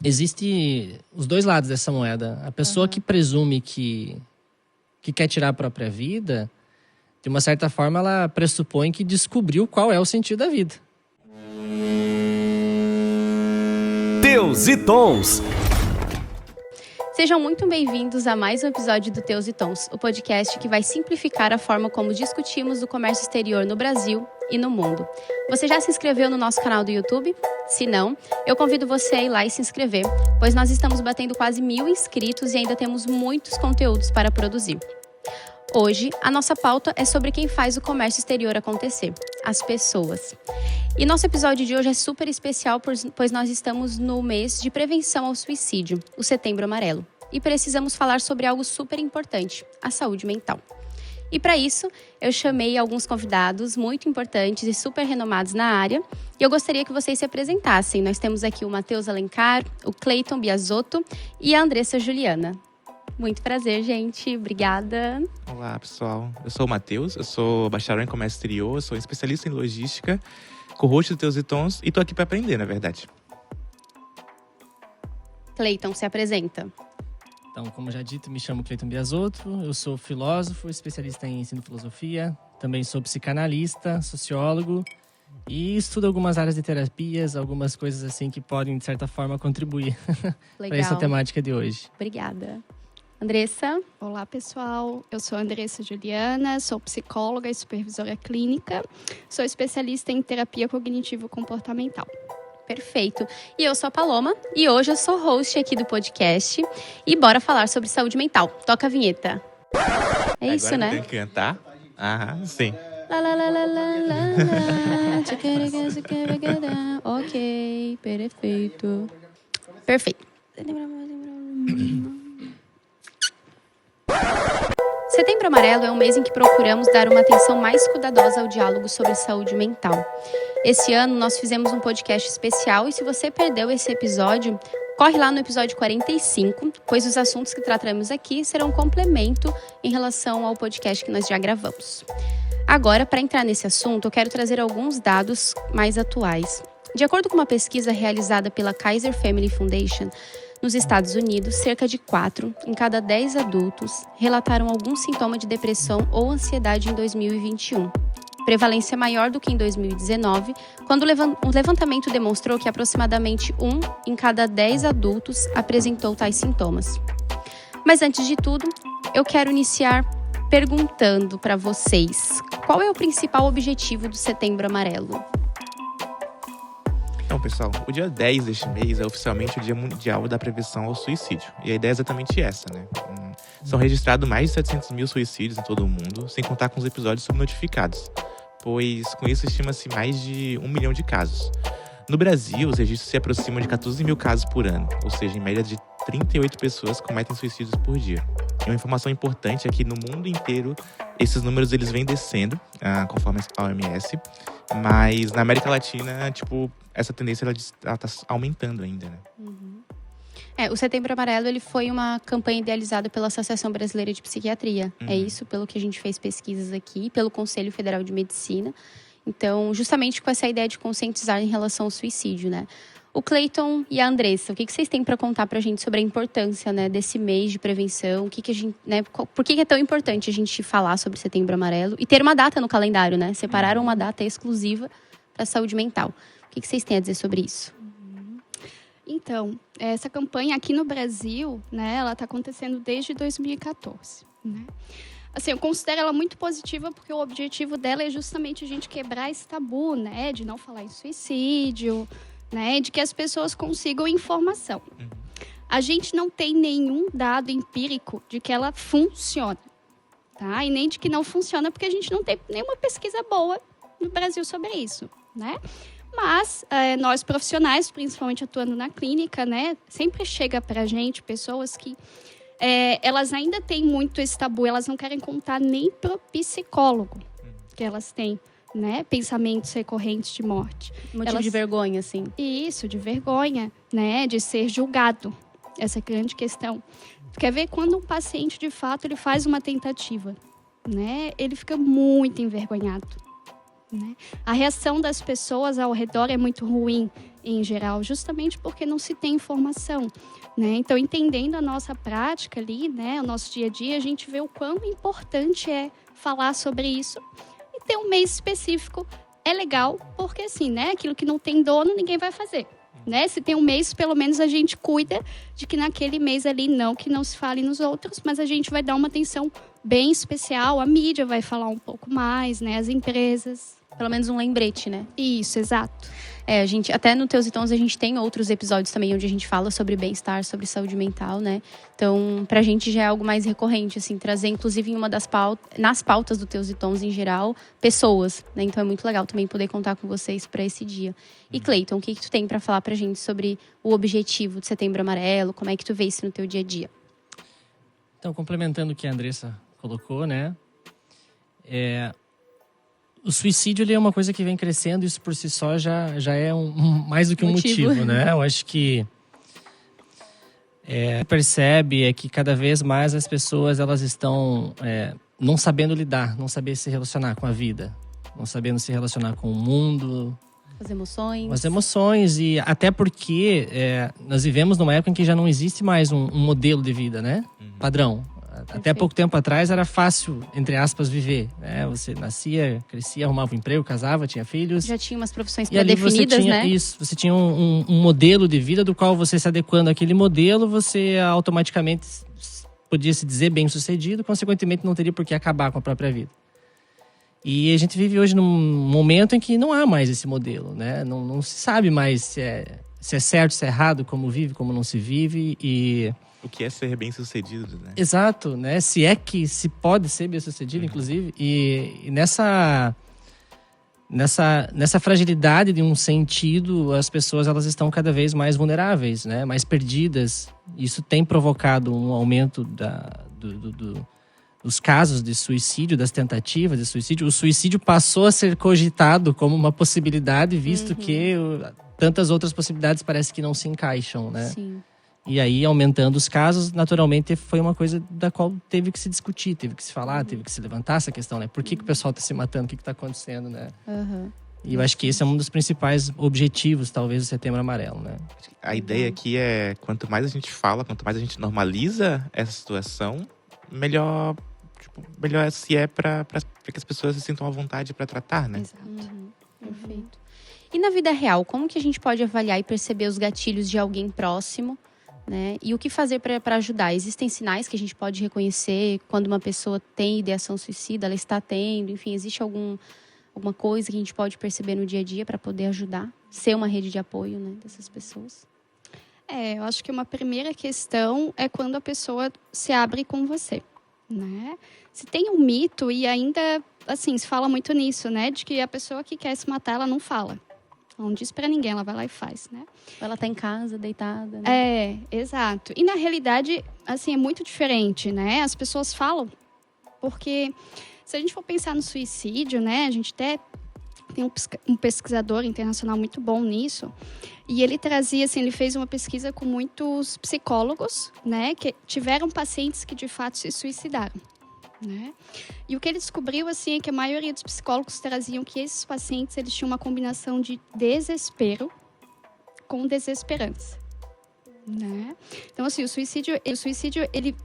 existe os dois lados dessa moeda. A pessoa que presume que quer tirar a própria vida, de uma certa forma, ela pressupõe que descobriu qual é o sentido da vida. Teus e Tons. Sejam muito bem-vindos a mais um episódio do Teus e Tons, o podcast que vai simplificar a forma como discutimos o comércio exterior no Brasil e no mundo. Você já se inscreveu no nosso canal do YouTube? Se não, eu convido você a ir lá e se inscrever, pois nós estamos batendo quase 1.000 inscritos e ainda temos muitos conteúdos para produzir. Hoje, a nossa pauta é sobre quem faz o comércio exterior acontecer, as pessoas. E nosso episódio de hoje é super especial, pois nós estamos no mês de prevenção ao suicídio, o Setembro Amarelo. E precisamos falar sobre algo super importante, a saúde mental. E para isso, eu chamei alguns convidados muito importantes e super renomados na área. E eu gostaria que vocês se apresentassem. Nós temos aqui o Matheus Alencar, o Cleiton Biasotto e a Andressa Juliana. Muito prazer, gente. Obrigada. Olá, pessoal. Eu sou o Matheus, eu sou bacharel em comércio exterior, sou especialista em logística, co-host do Teus e Tons e tô aqui para aprender, na verdade. Cleiton, se apresenta. Então, como já dito, me chamo Cleiton Biasotto, eu sou filósofo, especialista em ensino e filosofia, também sou psicanalista, sociólogo e estudo algumas áreas de terapias, algumas coisas assim que podem, de certa forma, contribuir para essa temática de hoje. Obrigada. Andressa? Olá, pessoal. Eu sou a Andressa Juliana, sou psicóloga e supervisora clínica. Sou especialista em terapia cognitivo-comportamental. Perfeito. E eu sou a Paloma e hoje eu sou host aqui do podcast. E bora falar sobre saúde mental. Toca a vinheta. É agora isso, né? Tem que cantar? Aham, sim. Ok, perfeito. Perfeito. Setembro Amarelo é um mês em que procuramos dar uma atenção mais cuidadosa ao diálogo sobre saúde mental. Esse ano nós fizemos um podcast especial e se você perdeu esse episódio, corre lá no episódio 45, pois os assuntos que tratamos aqui serão um complemento em relação ao podcast que nós já gravamos. Agora, para entrar nesse assunto, eu quero trazer alguns dados mais atuais. De acordo com uma pesquisa realizada pela Kaiser Family Foundation, nos Estados Unidos, cerca de 4 em cada 10 adultos relataram algum sintoma de depressão ou ansiedade em 2021. Prevalência maior do que em 2019, quando o levantamento demonstrou que aproximadamente 1 em cada 10 adultos apresentou tais sintomas. Mas antes de tudo, eu quero iniciar perguntando para vocês, qual é o principal objetivo do Setembro Amarelo? Então, pessoal, o dia 10 deste mês é oficialmente o Dia Mundial da Prevenção ao Suicídio. E a ideia é exatamente essa, né? São registrados mais de 700 mil suicídios em todo o mundo, sem contar com os episódios subnotificados, pois com isso estima-se mais de 1 milhão de casos. No Brasil, os registros se aproximam de 14 mil casos por ano, ou seja, em média de 38 pessoas cometem suicídios por dia. E uma informação importante é que no mundo inteiro, esses números eles vêm descendo, conforme a OMS, mas na América Latina, essa tendência ela tá aumentando ainda, né? O Setembro Amarelo ele foi uma campanha idealizada pela Associação Brasileira de Psiquiatria. É isso, pelo que a gente fez pesquisas aqui, pelo Conselho Federal de Medicina. Então, justamente com essa ideia de conscientizar em relação ao suicídio, né? O Cleiton e a Andressa, o que vocês têm para contar para a gente sobre a importância, né, desse mês de prevenção? A gente, né, por que é tão importante a gente falar sobre Setembro Amarelo e ter uma data no calendário, né? Separaram uma data exclusiva para a saúde mental. O que vocês têm a dizer sobre isso? Então, essa campanha aqui no Brasil, né, ela está acontecendo desde 2014, né? Assim, eu considero ela muito positiva porque o objetivo dela é justamente a gente quebrar esse tabu, né, de não falar em suicídio, né, de que as pessoas consigam informação. A gente não tem nenhum dado empírico de que ela funciona, tá? E nem de que não funciona porque a gente não tem nenhuma pesquisa boa no Brasil sobre isso, né? Mas nós profissionais, principalmente atuando na clínica, né, sempre chega pra gente pessoas que elas ainda têm muito esse tabu, elas não querem contar nem pro psicólogo que elas têm, né, pensamentos recorrentes de morte. Motivo de vergonha, assim. Isso, de vergonha, né, de ser julgado. Essa é a grande questão. Quer ver quando um paciente, de fato, ele faz uma tentativa, né, ele fica muito envergonhado. Né? A reação das pessoas ao redor é muito ruim. em geral, justamente porque não se tem informação, né? Então, entendendo a nossa prática ali, né, o nosso dia a dia, a gente vê o quão importante é falar sobre isso. E ter um mês específico é legal, porque assim, né, aquilo que não tem dono, ninguém vai fazer. Né? Se tem um mês, pelo menos a gente cuida de que naquele mês ali, não que não se fale nos outros, mas a gente vai dar uma atenção bem especial, a mídia vai falar um pouco mais, né, as empresas. Pelo menos um lembrete, né? Isso, exato. A gente, até no Teus e Tons, a gente tem outros episódios também onde a gente fala sobre bem-estar, sobre saúde mental, né? Então, pra gente já é algo mais recorrente, assim, trazer, inclusive, em uma das pautas, nas pautas do Teus e Tons em geral, pessoas, né? Então, é muito legal também poder contar com vocês para esse dia. E, Cleiton, o que tu tem para falar pra gente sobre o objetivo de Setembro Amarelo? Como é que tu vê isso no teu dia a dia? Então, complementando o que a Andressa colocou, né? O suicídio ele é uma coisa que vem crescendo, isso por si só já é mais do que um motivo, né? Eu acho que percebe é que cada vez mais as pessoas elas estão não sabendo lidar, não sabendo se relacionar com a vida, não sabendo se relacionar com o mundo, as emoções e até porque nós vivemos numa época em que já não existe mais um modelo de vida, né? Padrão. Até pouco tempo atrás era fácil, entre aspas, viver, né? Você nascia, crescia, arrumava um emprego, casava, tinha filhos. Já tinha umas profissões pré-definidas, né? Isso, você tinha um modelo de vida do qual você se adequando àquele modelo, você automaticamente podia se dizer bem-sucedido, consequentemente não teria por que acabar com a própria vida. E a gente vive hoje num momento em que não há mais esse modelo, né? Não se sabe mais se é certo, se é errado, como vive, como não se vive e... O que é ser bem-sucedido, né? Exato, né? Se é que se pode ser bem-sucedido, inclusive. E nessa fragilidade de um sentido, as pessoas elas estão cada vez mais vulneráveis, né? Mais perdidas. Isso tem provocado um aumento dos casos de suicídio, das tentativas de suicídio. O suicídio passou a ser cogitado como uma possibilidade, visto que tantas outras possibilidades parece que não se encaixam, né? Sim. E aí, aumentando os casos, naturalmente, foi uma coisa da qual teve que se discutir, teve que se falar, teve que se levantar essa questão, né? Por que o pessoal está se matando? O que está acontecendo, né? E eu acho que esse é um dos principais objetivos, talvez, do Setembro Amarelo, né? A ideia aqui é, quanto mais a gente fala, quanto mais a gente normaliza essa situação, melhor se é para que as pessoas se sintam à vontade para tratar, né? Exato. Perfeito. E na vida real, como que a gente pode avaliar e perceber os gatilhos de alguém próximo, né? E o que fazer para ajudar? Existem sinais que a gente pode reconhecer quando uma pessoa tem ideação suicida, ela está tendo, enfim, existe alguma coisa que a gente pode perceber no dia a dia para poder ajudar? Ser uma rede de apoio, né, dessas pessoas? Eu acho que uma primeira questão é quando a pessoa se abre com você, né? Se tem um mito, e ainda, assim, se fala muito nisso, né? De que a pessoa que quer se matar, ela não fala. Ela não diz pra ninguém, ela vai lá e faz, né? Ela tá em casa, deitada, né? Exato. E na realidade, assim, é muito diferente, né? As pessoas falam, porque se a gente for pensar no suicídio, né? A gente até tem um pesquisador internacional muito bom nisso. E ele trazia, assim, ele fez uma pesquisa com muitos psicólogos, né? Que tiveram pacientes que de fato se suicidaram, né? E o que ele descobriu, assim, é que a maioria dos psicólogos traziam que esses pacientes, eles tinham uma combinação de desespero com desesperança, né? Então, assim, o suicídio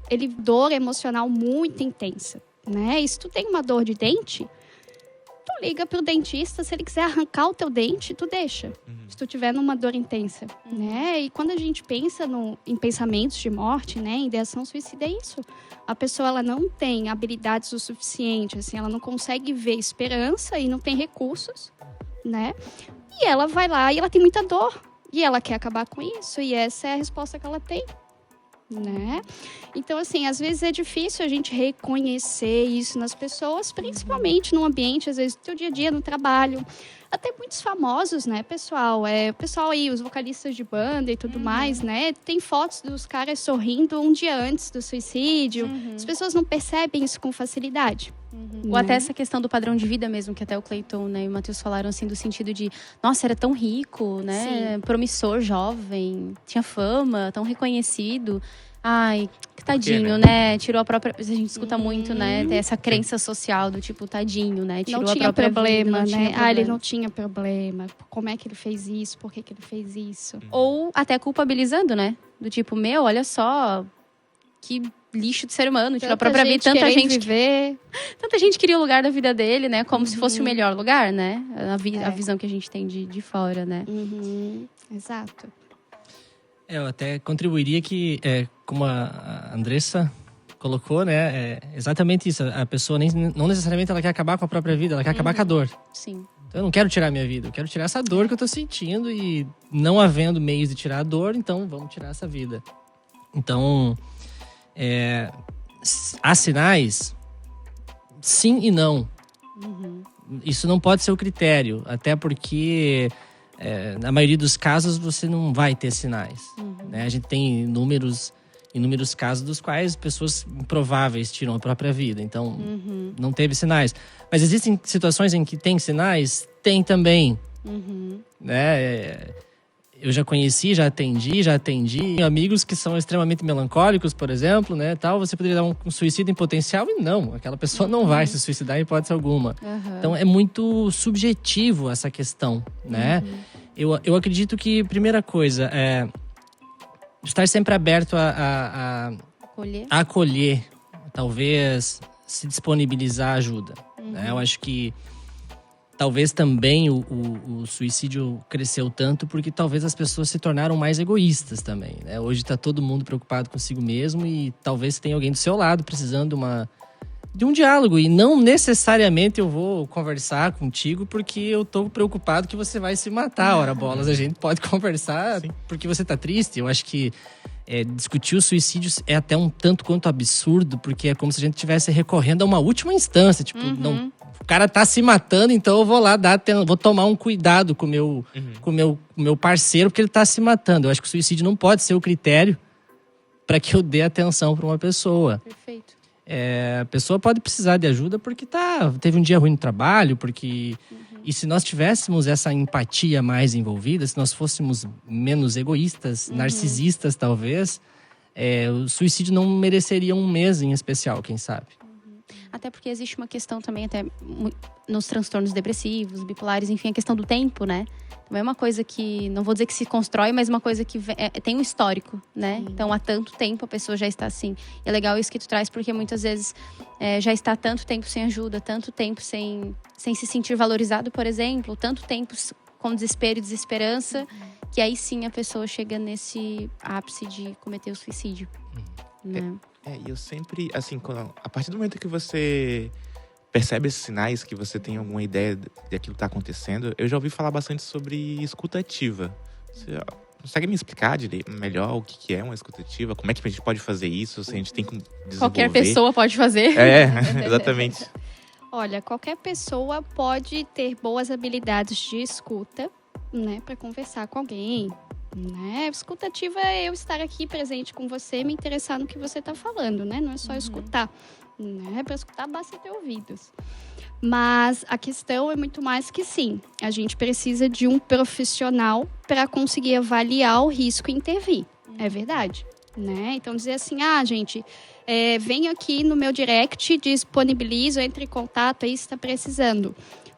ele dor emocional muito intensa, né? E se tu tem uma dor de dente, tu liga pro dentista, se ele quiser arrancar o teu dente, tu deixa. Se tu tiver numa dor intensa, né? E quando a gente pensa em pensamentos de morte, né? Em ideação suicida, é isso. A pessoa, ela não tem habilidades o suficiente, assim, ela não consegue ver esperança e não tem recursos, né? E ela vai lá e ela tem muita dor. E ela quer acabar com isso, e essa é a resposta que ela tem, né? Então, assim, às vezes é difícil a gente reconhecer isso nas pessoas, principalmente no ambiente, às vezes, do teu dia a dia, no trabalho. Até muitos famosos, né, pessoal? O pessoal aí, os vocalistas de banda e tudo mais, né? Tem fotos dos caras sorrindo um dia antes do suicídio. As pessoas não percebem isso com facilidade. Ou até essa questão do padrão de vida mesmo, que até o Cleiton, né, e o Matheus falaram, assim, do sentido de, nossa, era tão rico, né? Sim. Promissor, jovem, tinha fama, tão reconhecido. Ai, que tadinho, né? Tirou a própria... A gente escuta muito, né? Tem essa crença social do tipo, tadinho, né? Tirou não tinha a própria problema, vida, né? Ah, ele não tinha problema. Como é que ele fez isso? Por que ele fez isso? Ou até culpabilizando, né? Do tipo, olha só, que lixo de ser humano, tirou a própria vida. Tanta gente queria o lugar da vida dele, né? Como se fosse o melhor lugar, né? A visão que a gente tem de fora, né? Exato. Eu até contribuiria que, como a Andressa colocou, né? É exatamente isso. A pessoa não necessariamente ela quer acabar com a própria vida, ela quer acabar com a dor. Sim. Então, eu não quero tirar a minha vida, eu quero tirar essa dor que eu tô sentindo e não havendo meios de tirar a dor, então vamos tirar essa vida. Então, há sinais, sim e não. Isso não pode ser o critério, até porque na maioria dos casos você não vai ter sinais. Né? A gente tem inúmeros casos dos quais pessoas improváveis tiram a própria vida, então não teve sinais. Mas existem situações em que tem sinais? Tem também. Né? Eu já conheci, já atendi amigos que são extremamente melancólicos, por exemplo, né, tal. Você poderia dar um suicídio em potencial e não, aquela pessoa não vai se suicidar em hipótese alguma. Então é muito subjetivo essa questão, né? Eu acredito que, primeira coisa, estar sempre aberto a acolher, talvez se disponibilizar ajuda. Né? Eu acho que talvez também o suicídio cresceu tanto porque talvez as pessoas se tornaram mais egoístas também, né? Hoje está todo mundo preocupado consigo mesmo e talvez tenha alguém do seu lado precisando de um diálogo. E não necessariamente eu vou conversar contigo porque eu tô preocupado que você vai se matar. Ora bolas, a gente pode conversar porque você tá triste. Eu acho que discutir o suicídio é até um tanto quanto absurdo, porque é como se a gente estivesse recorrendo a uma última instância. Tipo, não... O cara tá se matando, então eu vou lá vou tomar um cuidado com o meu parceiro, porque ele tá se matando. Eu acho que o suicídio não pode ser o critério para que eu dê atenção para uma pessoa. Perfeito. A pessoa pode precisar de ajuda porque teve um dia ruim no trabalho, porque... E se nós tivéssemos essa empatia mais envolvida, se nós fôssemos menos egoístas, narcisistas talvez, o suicídio não mereceria um mês em especial, quem sabe. Até porque existe uma questão também, até nos transtornos depressivos, bipolares, enfim, a questão do tempo, né? Então é uma coisa que, não vou dizer que se constrói, mas uma coisa que tem um histórico, né? Sim. Então há tanto tempo a pessoa já está assim. E é legal isso que tu traz, porque muitas vezes já está tanto tempo sem ajuda, tanto tempo sem se sentir valorizado, por exemplo, tanto tempo com desespero e desesperança, que aí sim a pessoa chega nesse ápice de cometer o suicídio. Né? E eu sempre, assim, a partir do momento que você percebe esses sinais, que você tem alguma ideia daquilo que está acontecendo, eu já ouvi falar bastante sobre escuta ativa. Você consegue me explicar melhor o que é uma escuta ativa? Como é que a gente pode fazer isso? Se a gente tem que desenvolver? Qualquer pessoa pode fazer. Exatamente. Olha, qualquer pessoa pode ter boas habilidades de escuta, né, para conversar com alguém. Né? Escuta ativa é eu estar aqui presente com você, me interessar no que você está falando, né? Não é só escutar, né? Para escutar basta ter ouvidos. Mas a questão é muito mais que sim, a gente precisa de um profissional para conseguir avaliar o risco e intervir. É verdade, né? Então dizer assim, gente, vem aqui no meu direct, disponibilizo, entre em contato, aí está precisando.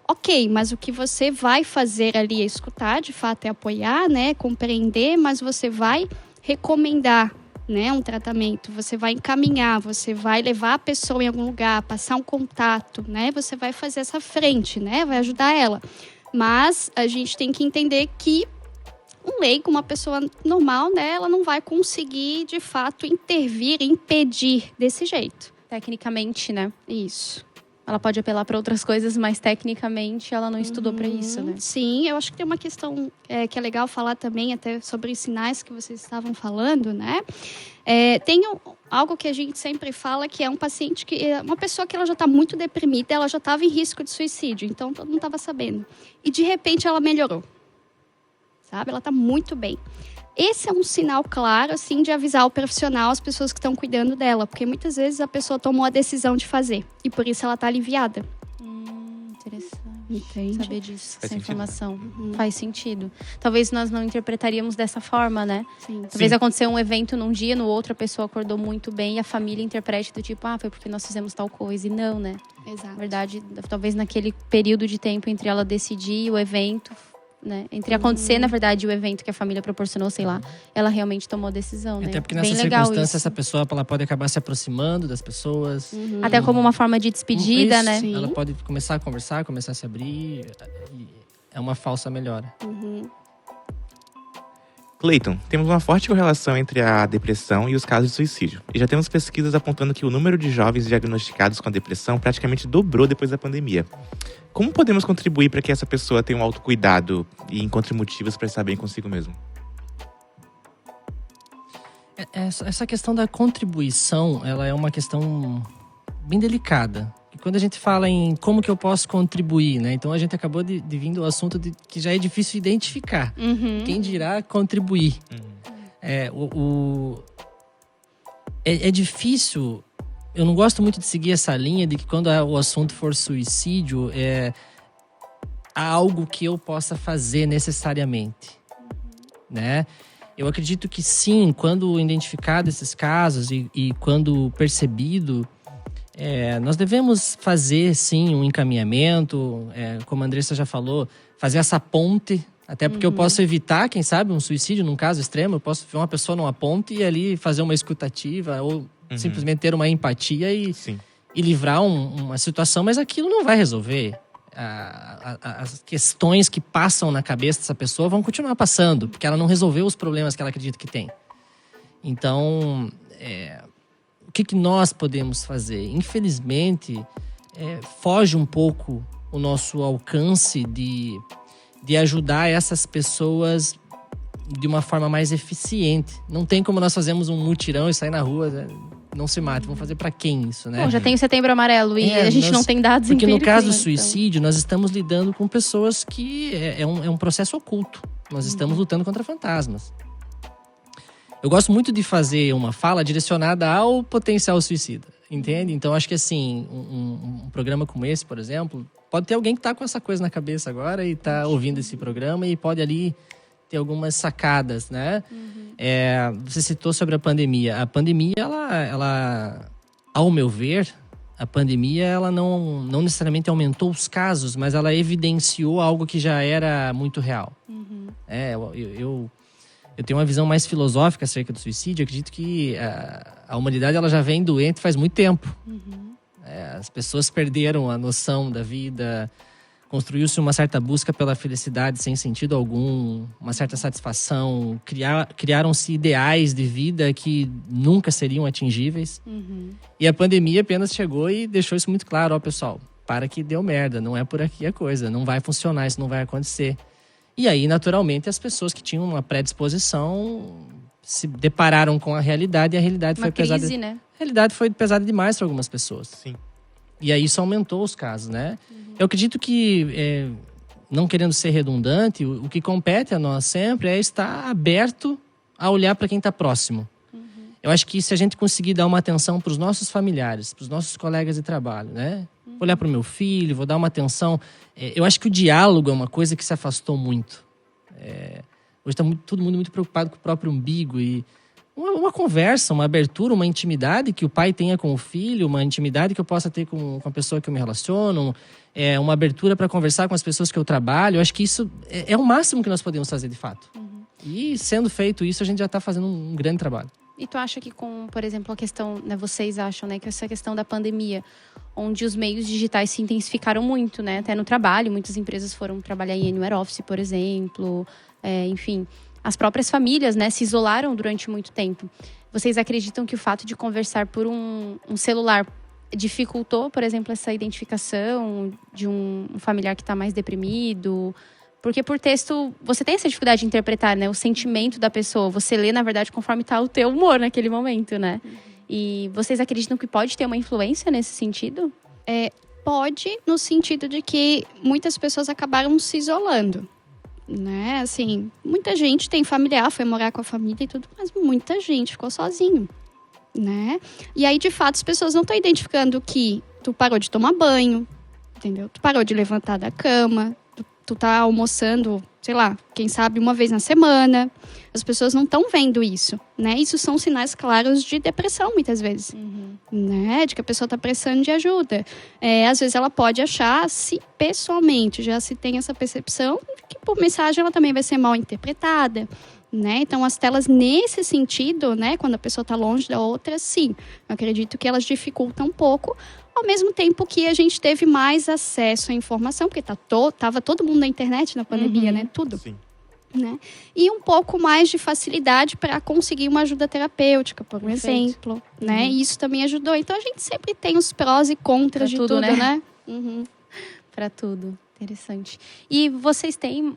Ok, mas o que você vai fazer ali é escutar, de fato é apoiar, né, compreender, mas você vai recomendar, né, um tratamento, você vai encaminhar, você vai levar a pessoa em algum lugar, passar um contato, né, você vai fazer essa frente, né, vai ajudar ela. Mas a gente tem que entender que um leigo, uma pessoa normal, né, ela não vai conseguir, de fato, intervir, impedir desse jeito. Tecnicamente, né? Isso. Ela pode apelar para outras coisas, mas tecnicamente ela não estudou para isso, né? Sim, eu acho que tem uma questão que é legal falar também, até sobre os sinais que vocês estavam falando, né? Tem algo que a gente sempre fala, que é um paciente, uma pessoa que ela já está muito deprimida, ela já estava em risco de suicídio, então todo mundo estava sabendo. E de repente ela melhorou, sabe? Ela está muito bem. Esse é um sinal claro, assim, de avisar o profissional, as pessoas que estão cuidando dela. Porque muitas vezes a pessoa tomou a decisão de fazer. E por isso ela está aliviada. Interessante. Entende? saber disso, essa sentido, informação. Faz sentido. Talvez nós não interpretaríamos dessa forma, né? Sim. Talvez aconteceu um evento num dia, no outro a pessoa acordou muito bem e a família interprete do tipo, foi porque nós fizemos tal coisa. E não, né? Na Exato. verdade, talvez naquele período de tempo entre ela decidir e o evento, né? Entre acontecer, na verdade, o evento que a família proporcionou, sei lá, ela realmente tomou a decisão, né? Até porque Bem nessa legal circunstância, isso. essa pessoa ela pode acabar se aproximando das pessoas. Até como uma forma de despedida, Isso, né? Sim. Ela pode começar a conversar, começar a se abrir. E é uma falsa melhora. Cleiton, temos uma forte correlação entre a depressão e os casos de suicídio. E já temos pesquisas apontando que o número de jovens diagnosticados com a depressão praticamente dobrou depois da pandemia. Como podemos contribuir para que essa pessoa tenha um autocuidado e encontre motivos para estar bem consigo mesmo? Essa questão da contribuição, ela é uma questão bem delicada. E quando a gente fala em como que eu posso contribuir, né? Então a gente acabou de vir do assunto que já é difícil identificar. Quem dirá contribuir? É difícil. Eu não gosto muito de seguir essa linha de que quando o assunto for suicídio, há algo que eu possa fazer necessariamente, né? Eu acredito que sim, quando identificado esses casos e quando percebido, nós devemos fazer sim um encaminhamento, como a Andressa já falou, fazer essa ponte, até porque eu posso evitar, quem sabe, um suicídio num caso extremo, eu posso ver uma pessoa numa ponte e ali fazer uma escutativa ou simplesmente ter uma empatia e livrar uma situação, mas aquilo não vai resolver. As questões que passam na cabeça dessa pessoa vão continuar passando, porque ela não resolveu os problemas que ela acredita que tem. Então, o que nós podemos fazer? Infelizmente, foge um pouco o nosso alcance de ajudar essas pessoas de uma forma mais eficiente. Não tem como nós fazermos um mutirão e sair na rua, não se mate. Vamos fazer para quem isso, né? Bom, já tem o Setembro Amarelo e a gente não tem dados porque empíricos. No caso do então. suicídio, nós estamos lidando com pessoas que é um processo oculto. Nós estamos lutando contra fantasmas. Eu gosto muito de fazer uma fala direcionada ao potencial suicida, entende? Então, acho que assim, um programa como esse, por exemplo, pode ter alguém que está com essa coisa na cabeça agora e está ouvindo esse programa e pode ali ter algumas sacadas, né? Você citou sobre a pandemia. A pandemia, ela ao meu ver, a pandemia ela não necessariamente aumentou os casos, mas ela evidenciou algo que já era muito real. Eu tenho uma visão mais filosófica acerca do suicídio. Eu acredito que a humanidade ela já vem doente faz muito tempo. As pessoas perderam a noção da vida, construiu-se uma certa busca pela felicidade sem sentido algum, uma certa satisfação, criaram-se ideais de vida que nunca seriam atingíveis. E a pandemia apenas chegou e deixou isso muito claro. Ó, pessoal, para que deu merda, não é por aqui a coisa, não vai funcionar, isso não vai acontecer. E aí, naturalmente, as pessoas que tinham uma predisposição se depararam com a realidade e a realidade Uma foi crise, pesada. né? A realidade foi pesada demais para algumas pessoas. Sim. E aí isso aumentou os casos, né? Eu acredito que, não querendo ser redundante, o que compete a nós sempre é estar aberto a olhar para quem está próximo. Eu acho que se a gente conseguir dar uma atenção para os nossos familiares, para os nossos colegas de trabalho, né? Olhar para o meu filho, vou dar uma atenção. Eu acho que o diálogo é uma coisa que se afastou muito. Hoje está todo mundo muito preocupado com o próprio umbigo e uma conversa, uma abertura, uma intimidade que o pai tenha com o filho, uma intimidade que eu possa ter com a pessoa que eu me relaciono, uma abertura para conversar com as pessoas que eu trabalho. Eu acho que isso é o máximo que nós podemos fazer de fato. E sendo feito isso, a gente já está fazendo um grande trabalho. E tu acha que com, por exemplo, a questão, né, vocês acham, né, que essa questão da pandemia, onde os meios digitais se intensificaram muito, né, até no trabalho, muitas empresas foram trabalhar em Anywhere Office, por exemplo, enfim, as próprias famílias, né, se isolaram durante muito tempo. Vocês acreditam que o fato de conversar por um celular dificultou, por exemplo, essa identificação de um familiar que está mais deprimido? Porque por texto, você tem essa dificuldade de interpretar, né? O sentimento da pessoa. Você lê, na verdade, conforme está o teu humor naquele momento, né? E vocês acreditam que pode ter uma influência nesse sentido? Pode, no sentido de que muitas pessoas acabaram se isolando, né? Assim, muita gente tem familiar, foi morar com a família e tudo, mas muita gente ficou sozinho, né? E aí, de fato, as pessoas não estão identificando que tu parou de tomar banho, entendeu? Tu parou de levantar da cama, tu tá almoçando, sei lá, quem sabe uma vez na semana. As pessoas não estão vendo isso, né? Isso são sinais claros de depressão, muitas vezes, né? De que a pessoa tá precisando de ajuda. Às vezes ela pode achar, se pessoalmente já se tem essa percepção, que por mensagem ela também vai ser mal interpretada, né? Então, as telas nesse sentido, né? Quando a pessoa tá longe da outra, sim. Eu acredito que elas dificultam um pouco, ao mesmo tempo que a gente teve mais acesso à informação, porque tava todo mundo na internet na pandemia, né? Tudo. Sim. Né? E um pouco mais de facilidade para conseguir uma ajuda terapêutica, por exemplo, né? E isso também ajudou. Então, a gente sempre tem os prós e contras de tudo, né? Para tudo. Interessante. E vocês têm,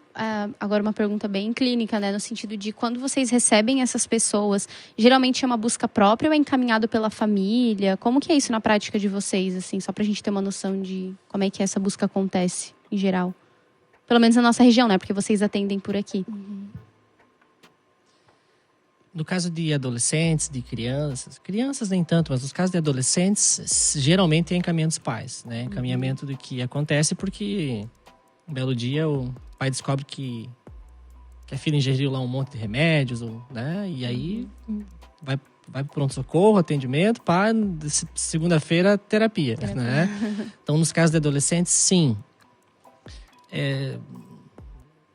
agora uma pergunta bem clínica, né? No sentido de quando vocês recebem essas pessoas, geralmente é uma busca própria ou é encaminhado pela família? Como que é isso na prática de vocês, assim? Só pra gente ter uma noção de como é que essa busca acontece, em geral. Pelo menos na nossa região, né? Porque vocês atendem por aqui. No caso de adolescentes, de crianças nem tanto, mas nos casos de adolescentes, geralmente é encaminhamento dos pais, né? Encaminhamento do que acontece porque um belo dia o pai descobre que a filha ingeriu lá um monte de remédios, né? E aí vai pro pronto-socorro, atendimento, segunda-feira, terapia, né? Então, nos casos de adolescentes, sim.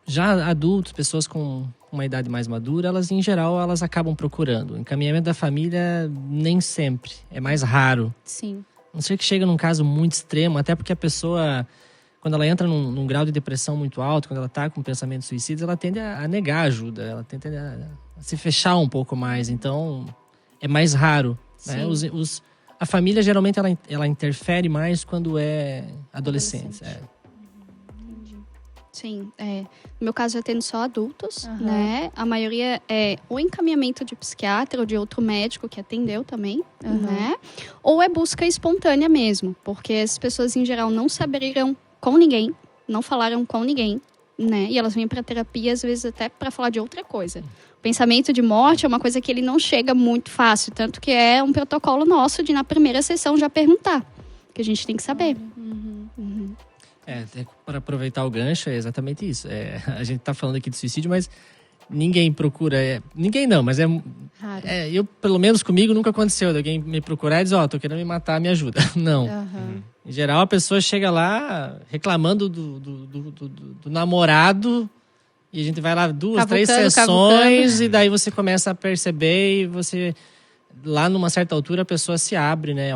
Já adultos, pessoas com uma idade mais madura, elas em geral elas acabam procurando. O encaminhamento da família nem sempre, é mais raro. Sim. A não ser que chega num caso muito extremo, até porque a pessoa, quando ela entra num grau de depressão muito alto, quando ela está com pensamentos suicidas, ela tende a negar ajuda, ela tende a se fechar um pouco mais. Então, é mais raro. Né? A família, geralmente, ela interfere mais quando é adolescente. Sim, no meu caso eu atendo só adultos, né? A maioria é ou encaminhamento de psiquiatra ou de outro médico que atendeu também, né? Ou é busca espontânea mesmo, porque as pessoas em geral não se abriram com ninguém, não falaram com ninguém, né? E elas vêm para terapia às vezes até para falar de outra coisa. O pensamento de morte é uma coisa que ele não chega muito fácil, tanto que é um protocolo nosso de na primeira sessão já perguntar, que a gente tem que saber. Para aproveitar o gancho, é exatamente isso. A gente tá falando aqui de suicídio, mas ninguém procura. Ninguém não, mas é raro. Eu, pelo menos comigo, nunca aconteceu de alguém me procurar e dizer, tô querendo me matar, me ajuda. Não. Em geral, a pessoa chega lá reclamando do namorado e a gente vai lá 2, 3 sessões e daí você começa a perceber e você... Lá numa certa altura a pessoa se abre, né?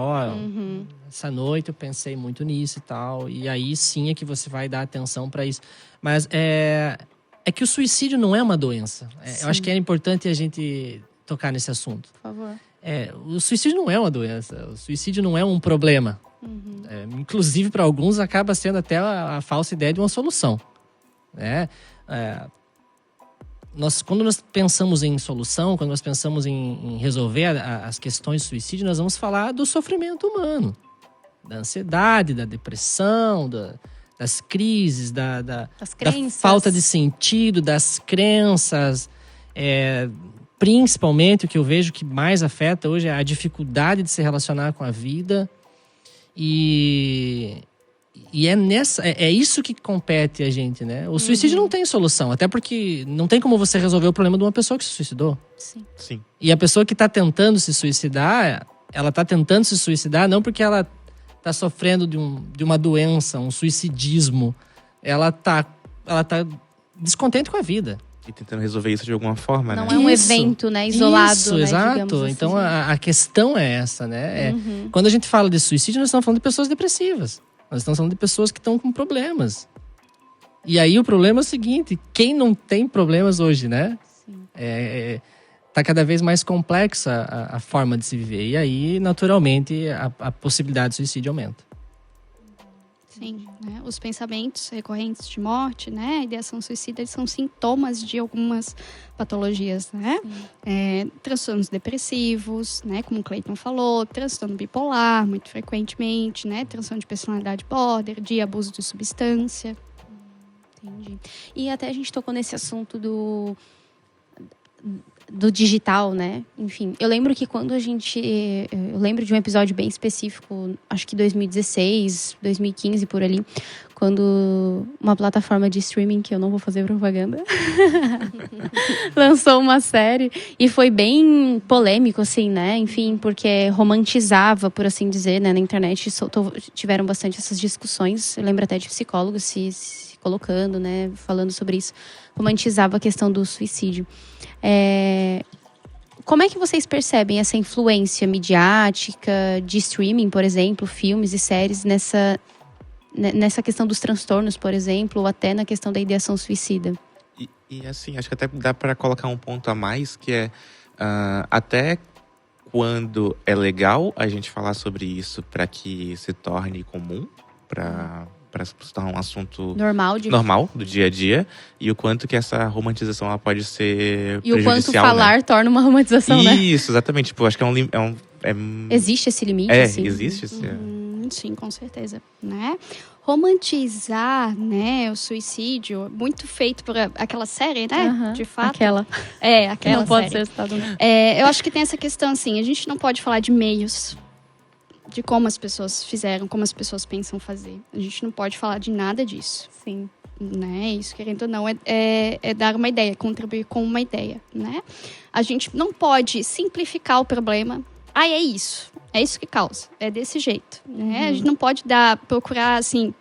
Essa noite eu pensei muito nisso e tal. E aí sim é que você vai dar atenção para isso. Mas é que o suicídio não é uma doença. Eu acho que é importante a gente tocar nesse assunto. Por favor. O suicídio não é uma doença. O suicídio não é um problema. Inclusive, para alguns, acaba sendo até a falsa ideia de uma solução. Né? Quando nós pensamos em solução, quando nós pensamos em resolver as questões de suicídio, nós vamos falar do sofrimento humano. Da ansiedade, da depressão, das crises, da falta de sentido, das crenças. Principalmente, o que eu vejo que mais afeta hoje é a dificuldade de se relacionar com a vida. E é isso que compete a gente, né? O suicídio não tem solução, até porque não tem como você resolver o problema de uma pessoa que se suicidou. Sim. E a pessoa que está tentando se suicidar, ela está tentando se suicidar não porque ela está sofrendo de uma doença, um suicidismo. Ela tá descontente com a vida. E tentando resolver isso de alguma forma, não né? Não é um evento, né? Isolado, isso, né? Exato. Assim. Então, a questão é essa, né? Quando a gente fala de suicídio, nós estamos falando de pessoas depressivas. Nós estamos falando de pessoas que estão com problemas. E aí o problema é o seguinte, quem não tem problemas hoje, né? Tá cada vez mais complexa a forma de se viver. E aí, naturalmente, a possibilidade de suicídio aumenta. Sim, né? Os pensamentos recorrentes de morte, né? A ideação suicida, eles são sintomas de algumas patologias, né? Transtornos depressivos, né? Como o Cleiton falou, transtorno bipolar, muito frequentemente, né? Transtorno de personalidade border, de abuso de substância. Entendi. E até a gente tocou nesse assunto do digital, né? Enfim, eu lembro que quando eu lembro de um episódio bem específico, acho que 2016, 2015, por ali, quando uma plataforma de streaming, que eu não vou fazer propaganda, lançou uma série e foi bem polêmico, assim, né? Enfim, porque romantizava, por assim dizer, né? Na internet tiveram bastante essas discussões. Eu lembro até de psicólogos se colocando, né? Falando sobre isso. Romantizava a questão do suicídio. Como é que vocês percebem essa influência midiática de streaming, por exemplo, filmes e séries nessa questão dos transtornos, por exemplo, ou até na questão da ideação suicida? E assim, acho que até dá para colocar um ponto a mais, que é até quando é legal a gente falar sobre isso para que se torne comum, para se tornar um assunto normal do dia a dia, e o quanto que essa romantização ela pode ser e prejudicial, o quanto falar, né? Torna uma romantização, isso, né? Isso, exatamente. Tipo, acho que existe esse limite, assim? Existe esse... Sim, com certeza, né? Romantizar, né, o suicídio, muito feito por aquela série, né? De fato. Aquela não pode série. ser citado, né? Eu acho que tem essa questão, assim, a gente não pode falar de meios, de como as pessoas fizeram, como as pessoas pensam fazer. A gente não pode falar de nada disso. Sim. Né? Isso, querendo ou não, é dar uma ideia, contribuir com uma ideia, né? A gente não pode simplificar o problema. É isso que causa, é desse jeito, né? A gente não pode procurar, assim,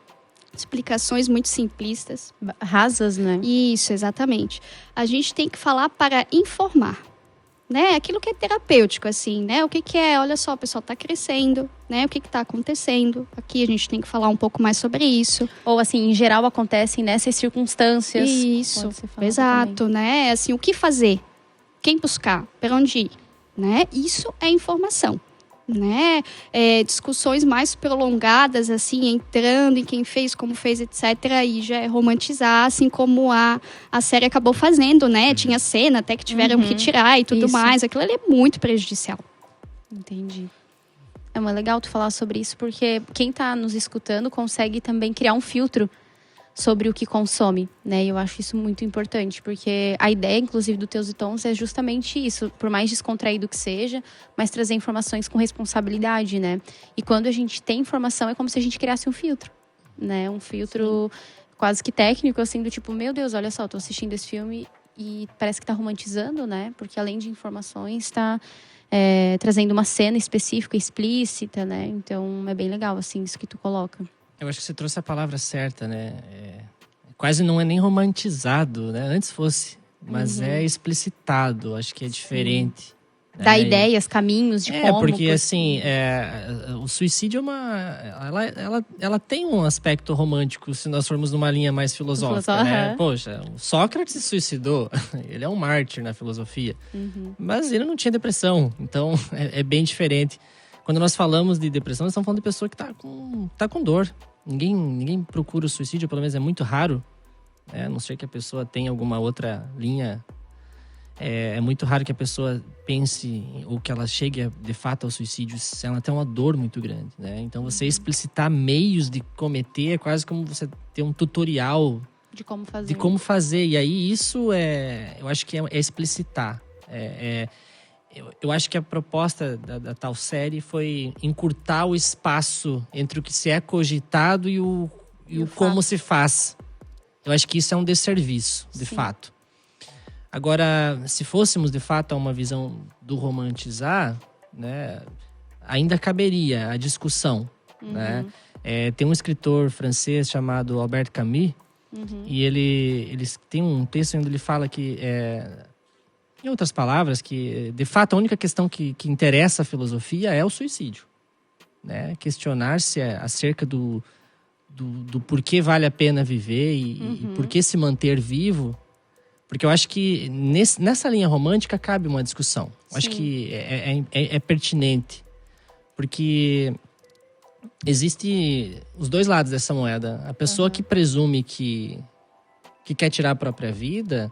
explicações muito simplistas. Rasas, né? Isso, exatamente. A gente tem que falar para informar, né? Aquilo que é terapêutico, assim, né? O que é, olha só, o pessoal está crescendo, né? O que está acontecendo? Aqui a gente tem que falar um pouco mais sobre isso. Ou, assim, em geral acontecem nessas circunstâncias. Isso, exato, né? Assim, o que fazer? Quem buscar? Para onde ir? Né? Isso é informação, né? Discussões mais prolongadas, assim, entrando em quem fez, como fez, etc. E já é romantizar, assim como a série acabou fazendo, né? Tinha cena até que tiveram que tirar e tudo mais. Aquilo ali é muito prejudicial. Entendi. É muito legal tu falar sobre isso, porque quem tá nos escutando consegue também criar um filtro sobre o que consome, né? E eu acho isso muito importante, porque a ideia, inclusive, do Teus e Tons é justamente isso, por mais descontraído que seja, mas trazer informações com responsabilidade, né? E quando a gente tem informação, é como se a gente criasse um filtro, né? Um filtro quase que técnico, assim, do tipo, meu Deus, olha só, tô assistindo esse filme e parece que tá romantizando, né? Porque além de informações, tá trazendo uma cena específica, explícita, né? Então, é bem legal, assim, isso que tu coloca. Eu acho que você trouxe a palavra certa, né? Quase não é nem romantizado, né? Antes fosse, mas é explicitado. Acho que é diferente. Dá ideias, caminhos de como. Porque assim, o suicídio ela tem um aspecto romântico, se nós formos numa linha mais filosófica, né? Poxa, o Sócrates se suicidou, ele é um mártir na filosofia, mas ele não tinha depressão, então é bem diferente. Quando nós falamos de depressão, nós estamos falando de pessoa que tá com dor. Ninguém procura o suicídio, pelo menos é muito raro. A não ser que a pessoa tenha alguma outra linha. É muito raro que a pessoa pense ou que ela chegue de fato ao suicídio se ela tem uma dor muito grande, né? Então você explicitar meios de cometer é quase como você ter um tutorial de como fazer. E aí isso eu acho que é explicitar. Eu acho que a proposta da tal série foi encurtar o espaço entre o que se é cogitado e o como se faz. Eu acho que isso é um desserviço, de fato. Agora, se fôssemos, de fato, a uma visão do romantizar, né, ainda caberia a discussão. Né? Tem um escritor francês chamado Albert Camus, e ele tem um texto onde ele fala que... Em outras palavras, que de fato a única questão que interessa a filosofia é o suicídio. Né? Questionar-se acerca do porquê vale a pena viver e por que se manter vivo. Porque eu acho que nessa linha romântica cabe uma discussão. Eu acho que é pertinente. Porque existe os dois lados dessa moeda. A pessoa que presume que quer tirar a própria vida...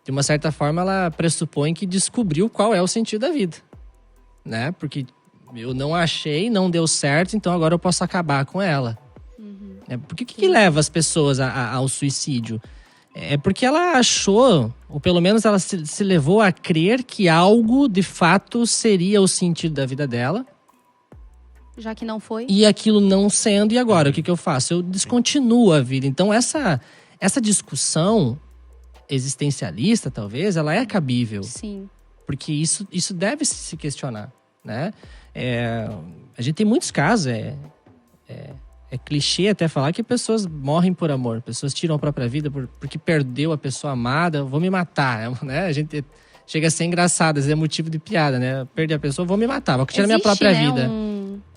De uma certa forma, ela pressupõe que descobriu qual é o sentido da vida, né? Porque eu não achei, não deu certo, então agora eu posso acabar com ela. Porque o que leva as pessoas ao suicídio? é porque ela achou, ou pelo menos ela se levou a crer que algo de fato seria o sentido da vida dela. Já que não foi. E aquilo não sendo, e agora? O que eu faço? Eu descontinuo a vida. Então essa discussão existencialista, talvez, ela é cabível. Sim. Porque isso deve se questionar, né? A gente tem muitos casos, é clichê até falar que pessoas morrem por amor, pessoas tiram a própria vida porque perdeu a pessoa amada, vou me matar, né? A gente chega a ser engraçado, às vezes é motivo de piada, né? Perdi a pessoa, vou me matar, vou tirar minha própria vida.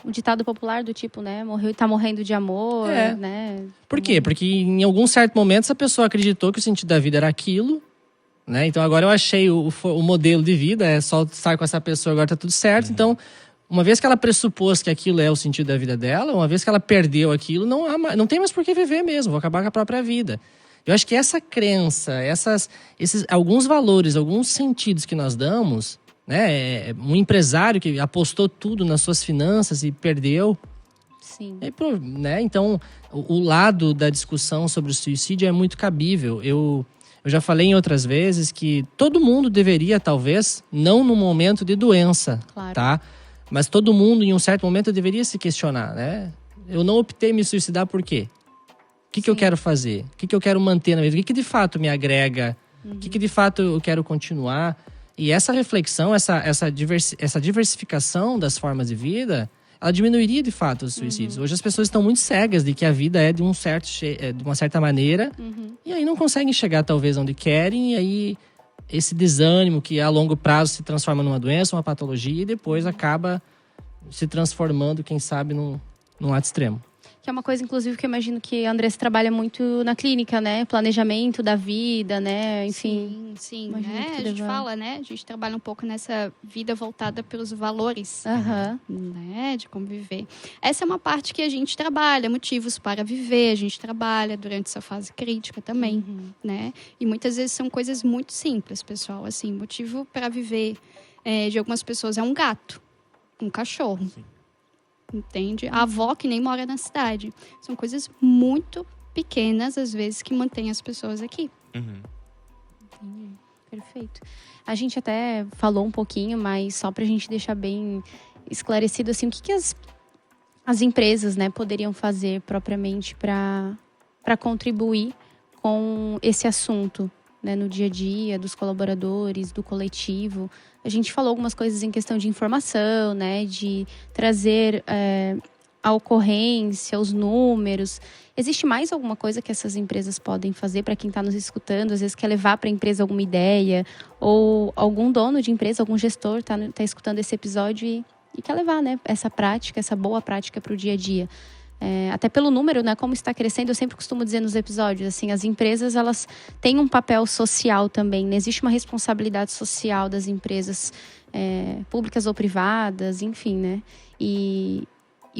Um ditado popular do tipo, né? Morreu e tá morrendo de amor, né? Por quê? Porque em algum certo momento essa pessoa acreditou que o sentido da vida era aquilo, né? Então agora eu achei o modelo de vida, é só estar com essa pessoa, agora tá tudo certo. Então, uma vez que ela pressupôs que aquilo é o sentido da vida dela, uma vez que ela perdeu aquilo, não tem mais por que viver mesmo, vou acabar com a própria vida. Eu acho que essa crença, esses alguns valores, alguns sentidos que nós damos, né? Um empresário que apostou tudo nas suas finanças e perdeu. Sim. Né? Então, o lado da discussão sobre o suicídio é muito cabível. Eu já falei em outras vezes que todo mundo deveria, talvez, não no momento de doença, claro, tá? Mas todo mundo, em um certo momento, deveria se questionar, né? Eu não optei me suicidar por quê? O que eu quero fazer? O que eu quero manter na vida? O que de fato me agrega? O que de fato eu quero continuar? E essa reflexão, essa diversificação das formas de vida, ela diminuiria de fato os suicídios. Hoje as pessoas estão muito cegas de que a vida é de uma certa maneira, e aí não conseguem chegar talvez onde querem, e aí esse desânimo que a longo prazo se transforma numa doença, uma patologia, e depois acaba se transformando, quem sabe, num ato extremo. Que é uma coisa, inclusive, que eu imagino que a Andressa trabalha muito na clínica, né? Planejamento da vida, né? Enfim. Sim. Né? A gente fala, né? A gente trabalha um pouco nessa vida voltada pelos valores, né? De como viver. Essa é uma parte que a gente trabalha, motivos para viver. A gente trabalha durante essa fase crítica também, né? E muitas vezes são coisas muito simples, pessoal. Assim, motivo para viver de algumas pessoas é um gato, um cachorro. Sim. Entende? A avó que nem mora na cidade. São coisas muito pequenas, às vezes, que mantêm as pessoas aqui. Entendi. Perfeito. A gente até falou um pouquinho, mas só pra gente deixar bem esclarecido, assim, o que as empresas, né, poderiam fazer propriamente para contribuir com esse assunto, né, no dia a dia dos colaboradores, do coletivo. A gente falou algumas coisas em questão de informação, né, de trazer a ocorrência, os números. Existe mais alguma coisa que essas empresas podem fazer para quem está nos escutando? Às vezes quer levar para a empresa alguma ideia, ou algum dono de empresa, algum gestor está escutando esse episódio e quer levar, né, essa prática, essa boa prática para o dia a dia. Até pelo número, né, como está crescendo, eu sempre costumo dizer nos episódios, assim, as empresas, elas têm um papel social também, né? Existe uma responsabilidade social das empresas, públicas ou privadas, enfim, né? E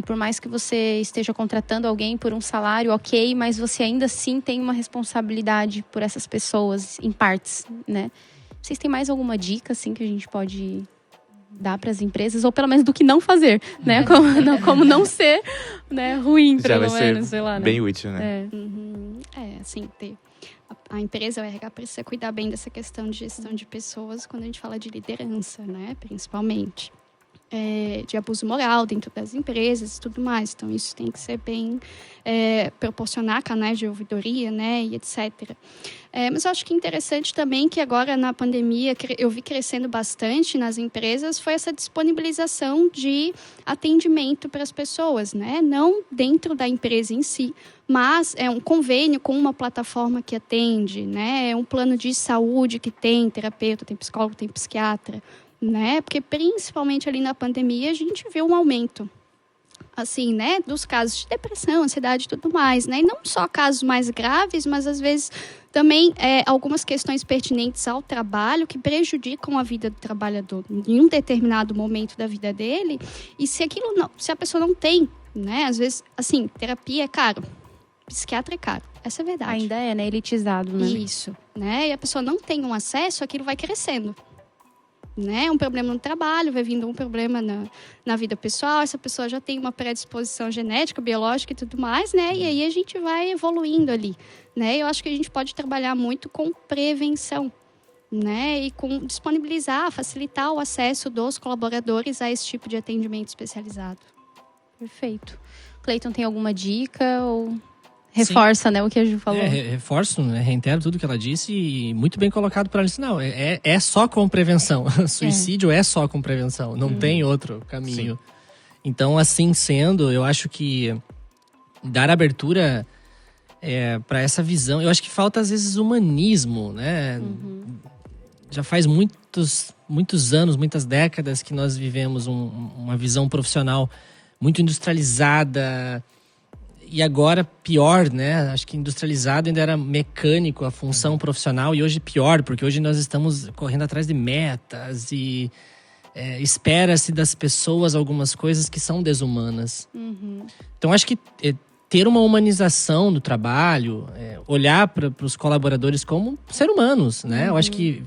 por mais que você esteja contratando alguém por um salário, ok, mas você ainda assim tem uma responsabilidade por essas pessoas, em partes, né? Vocês têm mais alguma dica, assim, que a gente pode dar para as empresas, ou pelo menos do que não fazer, né? Como não ser, né, ruim, já pelo vai menos, ser sei lá, né? Bem útil, né? Assim, a empresa, o RH, precisa cuidar bem dessa questão de gestão de pessoas quando a gente fala de liderança, né? Principalmente. De abuso moral dentro das empresas e tudo mais. Então, isso tem que ser bem... proporcionar canais de ouvidoria, né? E etc. Mas eu acho que é interessante também que agora, na pandemia, eu vi crescendo bastante nas empresas, foi essa disponibilização de atendimento para as pessoas, né? Não dentro da empresa em si, mas é um convênio com uma plataforma que atende, né? É um plano de saúde que tem terapeuta, tem psicólogo, tem psiquiatra, né? Porque principalmente ali na pandemia a gente viu um aumento, assim, né, dos casos de depressão, ansiedade e tudo mais, né? E não só casos mais graves, mas às vezes também algumas questões pertinentes ao trabalho que prejudicam a vida do trabalhador em um determinado momento da vida dele. E se a pessoa não tem, né? Às vezes, assim, terapia é caro, psiquiatra é caro. Essa é a verdade. Ainda né? Elitizado, né? Isso, né? E a pessoa não tem um acesso, aquilo vai crescendo. né? Um problema no trabalho, vai vindo um problema na vida pessoal, essa pessoa já tem uma predisposição genética, biológica e tudo mais, né? E aí a gente vai evoluindo ali, né? Eu acho que a gente pode trabalhar muito com prevenção, né? E com disponibilizar, facilitar o acesso dos colaboradores a esse tipo de atendimento especializado. Perfeito. Cleiton, tem alguma dica ou reforça, né, o que a Ju falou? Reforço, né, reitero tudo que ela disse e muito bem colocado para ela. Não, é só com prevenção. Suicídio é só com prevenção, não tem outro caminho. Sim. Então, assim sendo, eu acho que dar abertura para essa visão, eu acho que falta às vezes humanismo, né? Já faz muitos anos, muitas décadas que nós vivemos uma visão profissional muito industrializada. E agora pior, né? Acho que industrializado ainda era mecânico a função profissional e hoje pior, porque hoje nós estamos correndo atrás de metas e espera-se das pessoas algumas coisas que são desumanas. Então acho que ter uma humanização do trabalho, olhar para os colaboradores como seres humanos, né? Eu acho que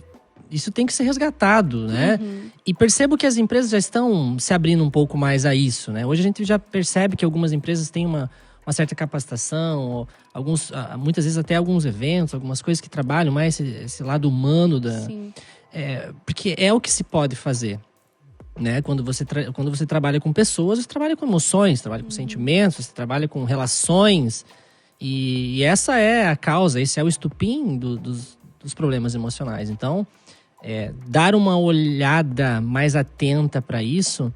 isso tem que ser resgatado, né? E percebo que as empresas já estão se abrindo um pouco mais a isso, né? Hoje a gente já percebe que algumas empresas têm uma certa capacitação, muitas vezes até alguns eventos, algumas coisas que trabalham mais esse lado humano porque é o que se pode fazer, né? Quando você trabalha com pessoas, você trabalha com emoções, trabalha com sentimentos, você trabalha com relações e essa é a causa, esse é o estupim dos problemas emocionais. Então, dar uma olhada mais atenta para isso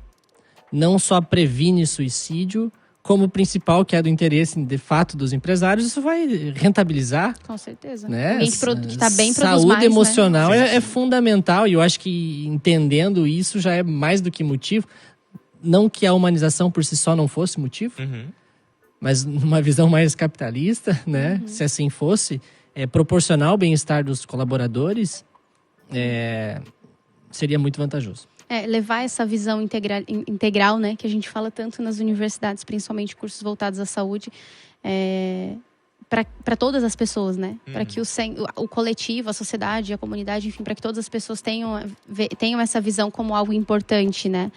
não só previne suicídio, como principal, que é do interesse, de fato, dos empresários, isso vai rentabilizar. Com certeza. Né? Alguém que está bem produz Saúde mais, emocional, né? é fundamental. E eu acho que entendendo isso já é mais do que motivo. Não que a humanização por si só não fosse motivo, mas numa visão mais capitalista, né? Se assim fosse, proporcionar o bem-estar dos colaboradores, seria muito vantajoso. Levar essa visão integral, né, que a gente fala tanto nas universidades, principalmente cursos voltados à saúde, para todas as pessoas, né? Para que o coletivo, a sociedade, a comunidade, enfim, para que todas as pessoas tenham essa visão como algo importante, né?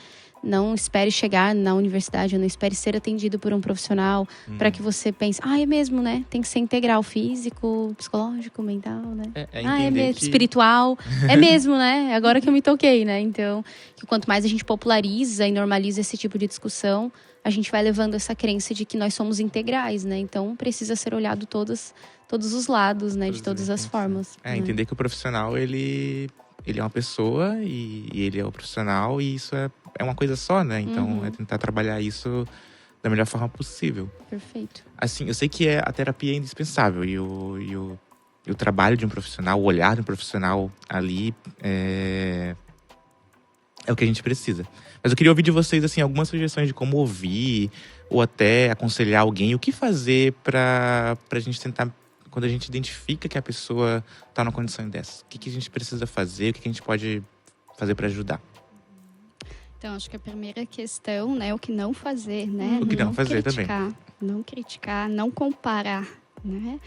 Não espere chegar na universidade, não espere ser atendido por um profissional para que você pense, é mesmo, né? Tem que ser integral, físico, psicológico, mental, né? É mesmo, espiritual. É mesmo, né? Agora que eu me toquei, né? Então, que quanto mais a gente populariza e normaliza esse tipo de discussão, a gente vai levando essa crença de que nós somos integrais, né? Então, precisa ser olhado todos os lados, né? De todas as formas. Entender que o profissional, ele é uma pessoa e ele é o profissional e isso é uma coisa só, né? Então, é tentar trabalhar isso da melhor forma possível. Perfeito. Assim, eu sei que a terapia é indispensável e o trabalho de um profissional, o olhar de um profissional ali é o que a gente precisa. Mas eu queria ouvir de vocês, assim, algumas sugestões de como ouvir ou até aconselhar alguém. O que fazer pra gente tentar, quando a gente identifica que a pessoa tá numa condição dessa? O que a gente precisa fazer? O que a gente pode fazer para ajudar? Então, acho que a primeira questão, né, o que não fazer, né? O que não fazer criticar, também. Não criticar, não comparar, né?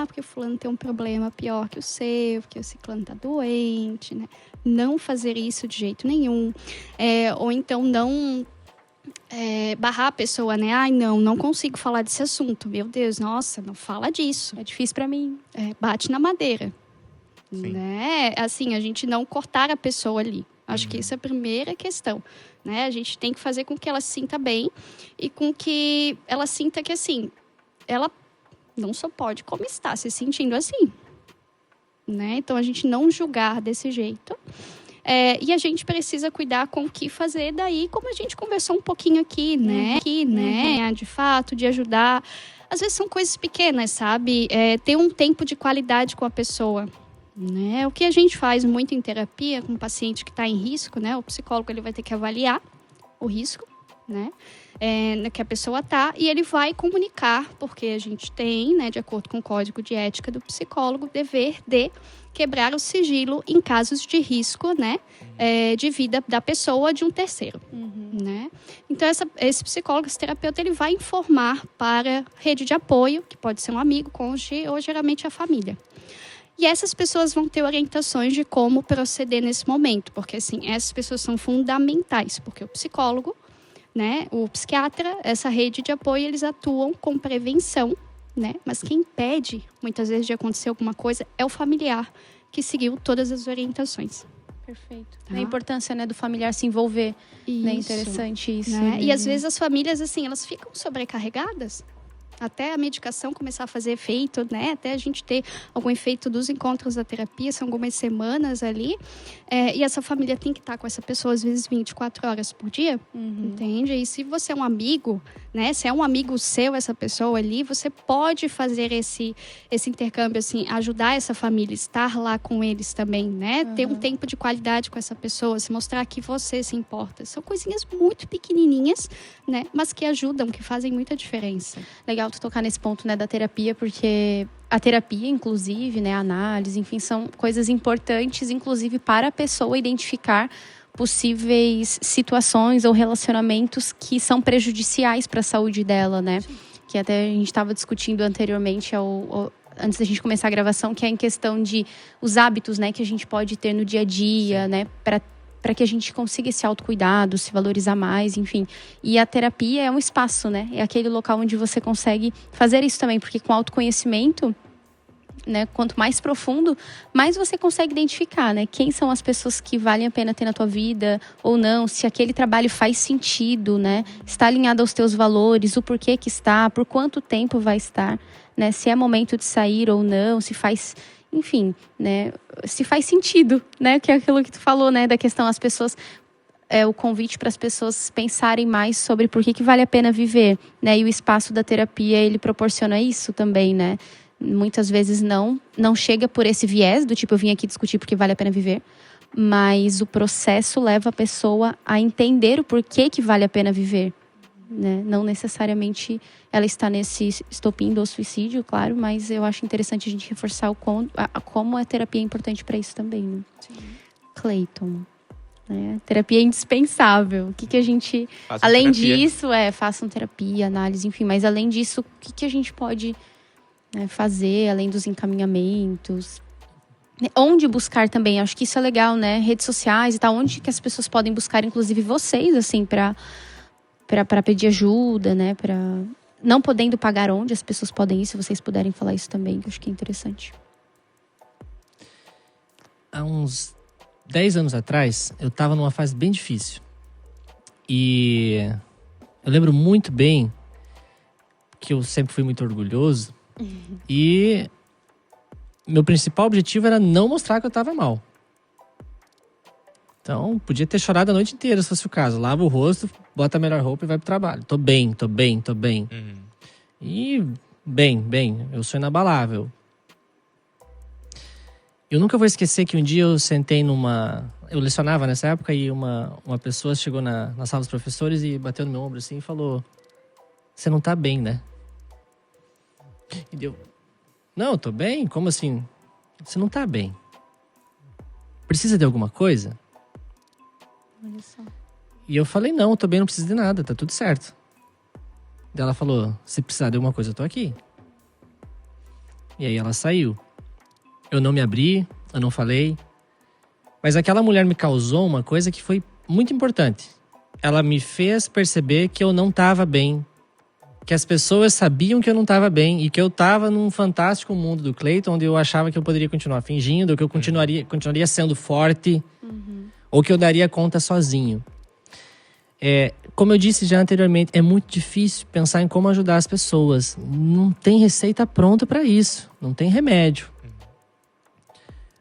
Porque o fulano tem um problema pior que o seu, porque o ciclano tá doente, né? Não fazer isso de jeito nenhum. Ou então não barrar a pessoa, né? Não consigo falar desse assunto. Meu Deus, nossa, não fala disso. É difícil para mim. Bate na madeira. Sim. Né? Assim, a gente não cortar a pessoa ali. Acho que essa é a primeira questão, né? A gente tem que fazer com que ela se sinta bem e com que ela sinta que, assim, ela não só pode, como está se sentindo assim, né? Então, a gente não julgar desse jeito. E a gente precisa cuidar com o que fazer daí, como a gente conversou um pouquinho aqui, né? De fato, de ajudar. Às vezes são coisas pequenas, sabe? Ter um tempo de qualidade com a pessoa. Né? O que a gente faz muito em terapia com um paciente que está em risco, né? O psicólogo ele vai ter que avaliar o risco, né? Que a pessoa está, e ele vai comunicar, porque a gente tem, né, de acordo com o Código de Ética do Psicólogo, dever de quebrar o sigilo em casos de risco, né, de vida da pessoa de um terceiro. Né? Então, esse psicólogo, esse terapeuta, ele vai informar para a rede de apoio, que pode ser um amigo, cônjuge ou geralmente a família. E essas pessoas vão ter orientações de como proceder nesse momento, porque assim, essas pessoas são fundamentais, porque o psicólogo, né, o psiquiatra, essa rede de apoio, eles atuam com prevenção, né? Mas quem impede, muitas vezes, de acontecer alguma coisa é o familiar que seguiu todas as orientações. Perfeito. Tá. A importância, né, do familiar se envolver. Né? Interessante isso. Né? E às vezes as famílias, assim, elas ficam sobrecarregadas. Até a medicação começar a fazer efeito, né? Até a gente ter algum efeito dos encontros da terapia, são algumas semanas ali. E essa família tem que estar com essa pessoa, às vezes, 24 horas por dia, entende? E se você é um amigo, né? Se é um amigo seu, essa pessoa ali, você pode fazer esse intercâmbio, assim, ajudar essa família, estar lá com eles também, né? Ter um tempo de qualidade com essa pessoa, se mostrar que você se importa. São coisinhas muito pequenininhas, né? Mas que ajudam, que fazem muita diferença. Legal tu tocar nesse ponto, né, da terapia, porque a terapia, inclusive, né, a análise, enfim, são coisas importantes, inclusive, para a pessoa identificar possíveis situações ou relacionamentos que são prejudiciais para a saúde dela, né? Sim. Que até a gente estava discutindo anteriormente, antes da gente começar a gravação, que é em questão de os hábitos, né, que a gente pode ter no dia a dia, né, para que a gente consiga esse autocuidado, se valorizar mais, enfim. E a terapia é um espaço, né? É aquele local onde você consegue fazer isso também, porque com autoconhecimento, né, quanto mais profundo, mais você consegue identificar, né, quem são as pessoas que valem a pena ter na tua vida ou não, se aquele trabalho faz sentido, né, está alinhado aos teus valores, o porquê que está, por quanto tempo vai estar, né, se é momento de sair ou não, se faz... Enfim, né, se faz sentido, né, que é aquilo que tu falou, né, da questão, as pessoas, o convite para as pessoas pensarem mais sobre por que vale a pena viver, né, e o espaço da terapia, ele proporciona isso também, né, muitas vezes não chega por esse viés, do tipo, eu vim aqui discutir porque vale a pena viver, mas o processo leva a pessoa a entender o porquê que vale a pena viver, né, não necessariamente ela está nesse estopim do suicídio, claro, mas eu acho interessante a gente reforçar como a terapia é importante para isso também, né? Cleiton, né? Terapia é indispensável. O que a gente... Além disso, façam terapia, análise, enfim, mas além disso, o que a gente pode, né, fazer, além dos encaminhamentos? Onde buscar também, acho que isso é legal, né? Redes sociais e tal, onde que as pessoas podem buscar, inclusive vocês, assim, para pedir ajuda, né? Não podendo pagar onde as pessoas podem ir, se vocês puderem falar isso também, que eu acho que é interessante. Há uns 10 anos atrás, eu estava numa fase bem difícil. E eu lembro muito bem que eu sempre fui muito orgulhoso. E meu principal objetivo era não mostrar que eu estava mal. Então, podia ter chorado a noite inteira, se fosse o caso. Lava o rosto, bota a melhor roupa e vai pro trabalho. Tô bem. E bem, eu sou inabalável. Eu nunca vou esquecer que um dia eu sentei eu lecionava nessa época e uma pessoa chegou na sala dos professores e bateu no meu ombro assim e falou: "Você não tá bem, né?" E deu: "Não, eu tô bem? Como assim? Você não tá bem. Precisa de alguma coisa?" Olha só. E eu falei: "Não, eu tô bem, não preciso de nada, tá tudo certo." Daí ela falou: "Se precisar de alguma coisa, eu tô aqui." E aí ela saiu. Eu não me abri, eu não falei. Mas aquela mulher me causou uma coisa que foi muito importante. Ela me fez perceber que eu não estava bem. Que as pessoas sabiam que eu não estava bem. E que eu estava num fantástico mundo do Cleiton, onde eu achava que eu poderia continuar fingindo, que eu continuaria sendo forte. Ou que eu daria conta sozinho. Como eu disse já anteriormente, é muito difícil pensar em como ajudar as pessoas. Não tem receita pronta para isso. Não tem remédio.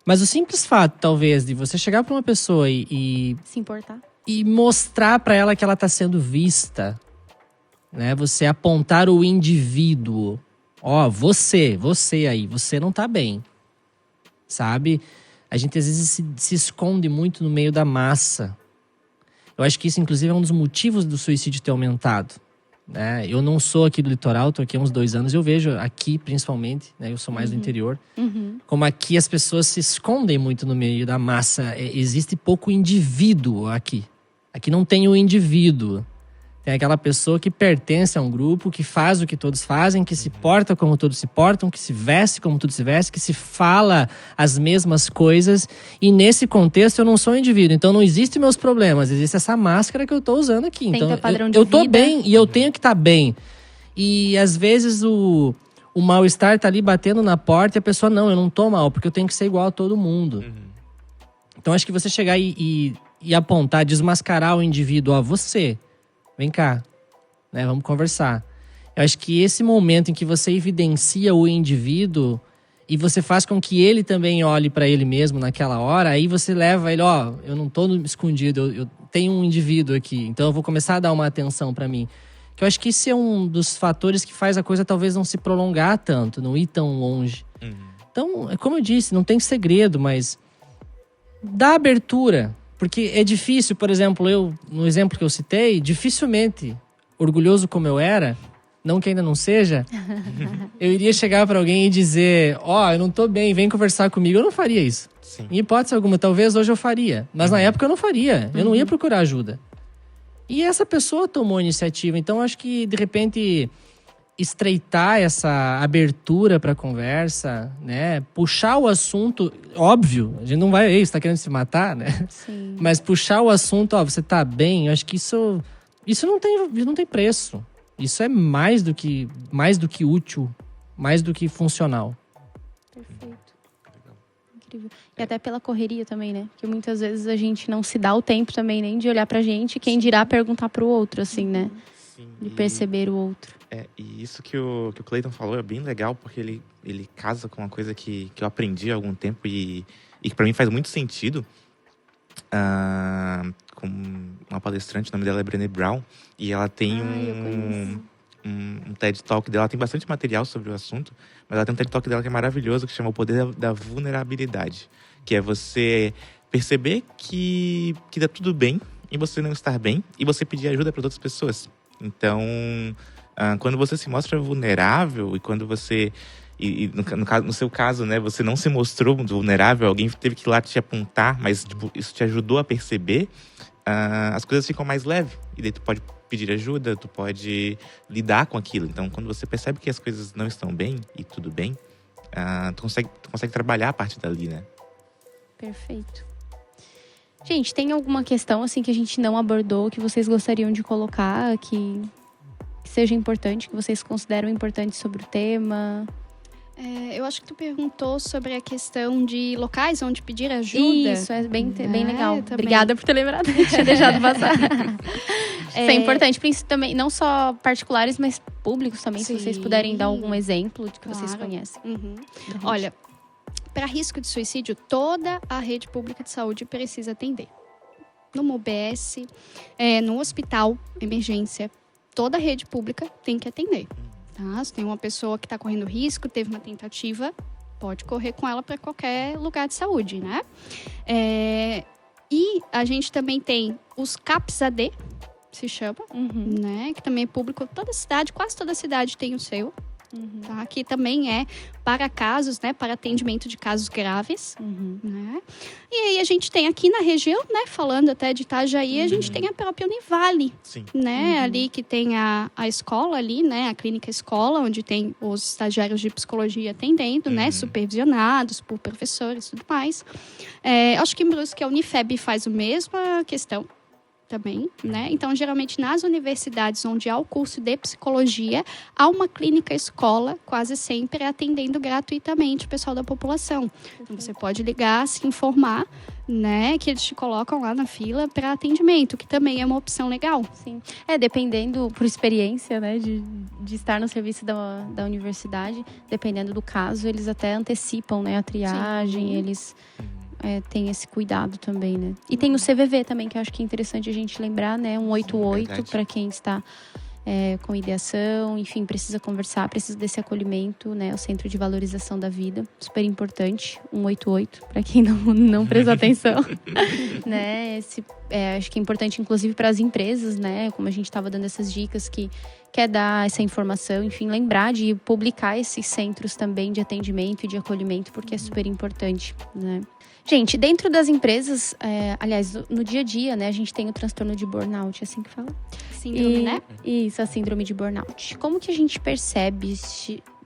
Mas o simples fato, talvez, de você chegar para uma pessoa e se importar e mostrar para ela que ela está sendo vista, né? Você apontar o indivíduo. Ó, você aí, você não tá bem. Sabe? A gente às vezes se esconde muito no meio da massa. Eu acho que isso, inclusive, é um dos motivos do suicídio ter aumentado. Né? Eu não sou aqui do litoral, estou aqui há uns 2 anos. Eu vejo aqui, principalmente, né? Eu sou mais do interior. Como aqui as pessoas se escondem muito no meio da massa. Existe pouco indivíduo aqui. Aqui não tem o indivíduo. Tem aquela pessoa que pertence a um grupo, que faz o que todos fazem, que se porta como todos se portam, que se veste como todos se vestem, que se fala as mesmas coisas. E nesse contexto eu não sou um indivíduo. Então não existem meus problemas, existe essa máscara que eu tô usando aqui. Tem então padrão de eu tô vida. bem e eu tenho que estar bem. E às vezes o mal-estar tá ali batendo na porta e a pessoa, não, eu não tô mal, porque eu tenho que ser igual a todo mundo. Então acho que você chegar e apontar, desmascarar o indivíduo, ó, você... Vem cá, né? Vamos conversar. Eu acho que esse momento em que você evidencia o indivíduo e você faz com que ele também olhe para ele mesmo naquela hora, aí você leva ele, ó, eu não tô escondido, eu tenho um indivíduo aqui, então eu vou começar a dar uma atenção para mim. Que eu acho que esse é um dos fatores que faz a coisa talvez não se prolongar tanto, não ir tão longe. Então, é como eu disse, não tem segredo, mas dá abertura. Porque é difícil, por exemplo, no exemplo que eu citei, dificilmente, orgulhoso como eu era, não que ainda não seja, eu iria chegar para alguém e dizer, ó, eu não tô bem, vem conversar comigo. Eu não faria isso. Sim. Em hipótese alguma, talvez hoje eu faria. Mas na época eu não faria. Eu não ia procurar ajuda. E essa pessoa tomou a iniciativa. Então, acho que, de repente, estreitar essa abertura para conversa, né? Puxar o assunto, óbvio, a gente não vai, ei, você tá querendo se matar, né? Sim. Mas puxar o assunto, ó, você tá bem, eu acho que isso não tem preço. Isso é mais do que útil, mais do que funcional. Perfeito. Incrível. E até pela correria também, né? Porque muitas vezes a gente não se dá o tempo também nem de olhar pra gente, quem dirá perguntar pro outro, assim, né? Sim. De perceber o outro. E isso que o Clayton falou é bem legal, porque ele casa com uma coisa que eu aprendi há algum tempo e que pra mim faz muito sentido. Com uma palestrante, o nome dela é Brené Brown, e ela tem um TED Talk dela, tem bastante material sobre o assunto, mas ela tem um TED Talk dela que é maravilhoso, que chama O Poder da Vulnerabilidade, que é você perceber que dá tudo bem e você não estar bem, e você pedir ajuda para outras pessoas. Então, quando você se mostra vulnerável e quando você... no seu caso, né, você não se mostrou vulnerável, alguém teve que ir lá te apontar, mas tipo, isso te ajudou a perceber, as coisas ficam mais leves. E daí tu pode pedir ajuda, tu pode lidar com aquilo. Então, quando você percebe que as coisas não estão bem e tudo bem, tu consegue trabalhar a partir dali, né? Perfeito. Gente, tem alguma questão assim que a gente não abordou, que vocês gostariam de colocar, que seja importante, que vocês consideram importante sobre o tema? Eu acho que tu perguntou sobre a questão de locais onde pedir ajuda. Isso, é bem legal. Também. Obrigada por ter lembrado, tinha deixado passar. Isso é importante, também, não só particulares, mas públicos também, se vocês puderem dar algum exemplo de que vocês conhecem. Olha, para risco de suicídio, toda a rede pública de saúde precisa atender. Numa UBS, no hospital, emergência, toda a rede pública tem que atender. Tá? Se tem uma pessoa que está correndo risco, teve uma tentativa, pode correr com ela para qualquer lugar de saúde, né? E a gente também tem os CAPS-AD, se chama, né? Que também é público. Toda cidade, quase toda cidade tem o seu. Tá? Que também é para casos, né? Para atendimento de casos graves. Né? E aí a gente tem aqui na região, né? Falando até de Itajaí, a gente tem a própria Univale. Sim. Né? Ali que tem a escola ali, né? A clínica escola, onde tem os estagiários de psicologia atendendo, né? Supervisionados por professores e tudo mais. Acho que em Brusque a Unifeb faz a mesma questão também, né? Então, geralmente, nas universidades onde há o curso de psicologia, há uma clínica escola, quase sempre, atendendo gratuitamente o pessoal da população. Então, você pode ligar, se informar, né? Que eles te colocam lá na fila para atendimento, que também é uma opção legal. Sim. Dependendo, por experiência, né? De estar no serviço da universidade, dependendo do caso, eles até antecipam, né? A triagem, eles... tem esse cuidado também, né? E tem o CVV também, que eu acho que é interessante a gente lembrar, né? 188 para quem está com ideação, enfim, precisa conversar, precisa desse acolhimento, né? O Centro de Valorização da Vida, super importante, 188, para quem não prestou atenção, né? Acho que é importante, inclusive, para as empresas, né? Como a gente estava dando essas dicas, que quer dar essa informação, enfim, lembrar de publicar esses centros também de atendimento e de acolhimento, porque é super importante, né? Gente, dentro das empresas, aliás, no dia a dia, né, a gente tem o transtorno de burnout, é assim que fala? síndrome, né? Isso, a síndrome de burnout. Como que a gente percebe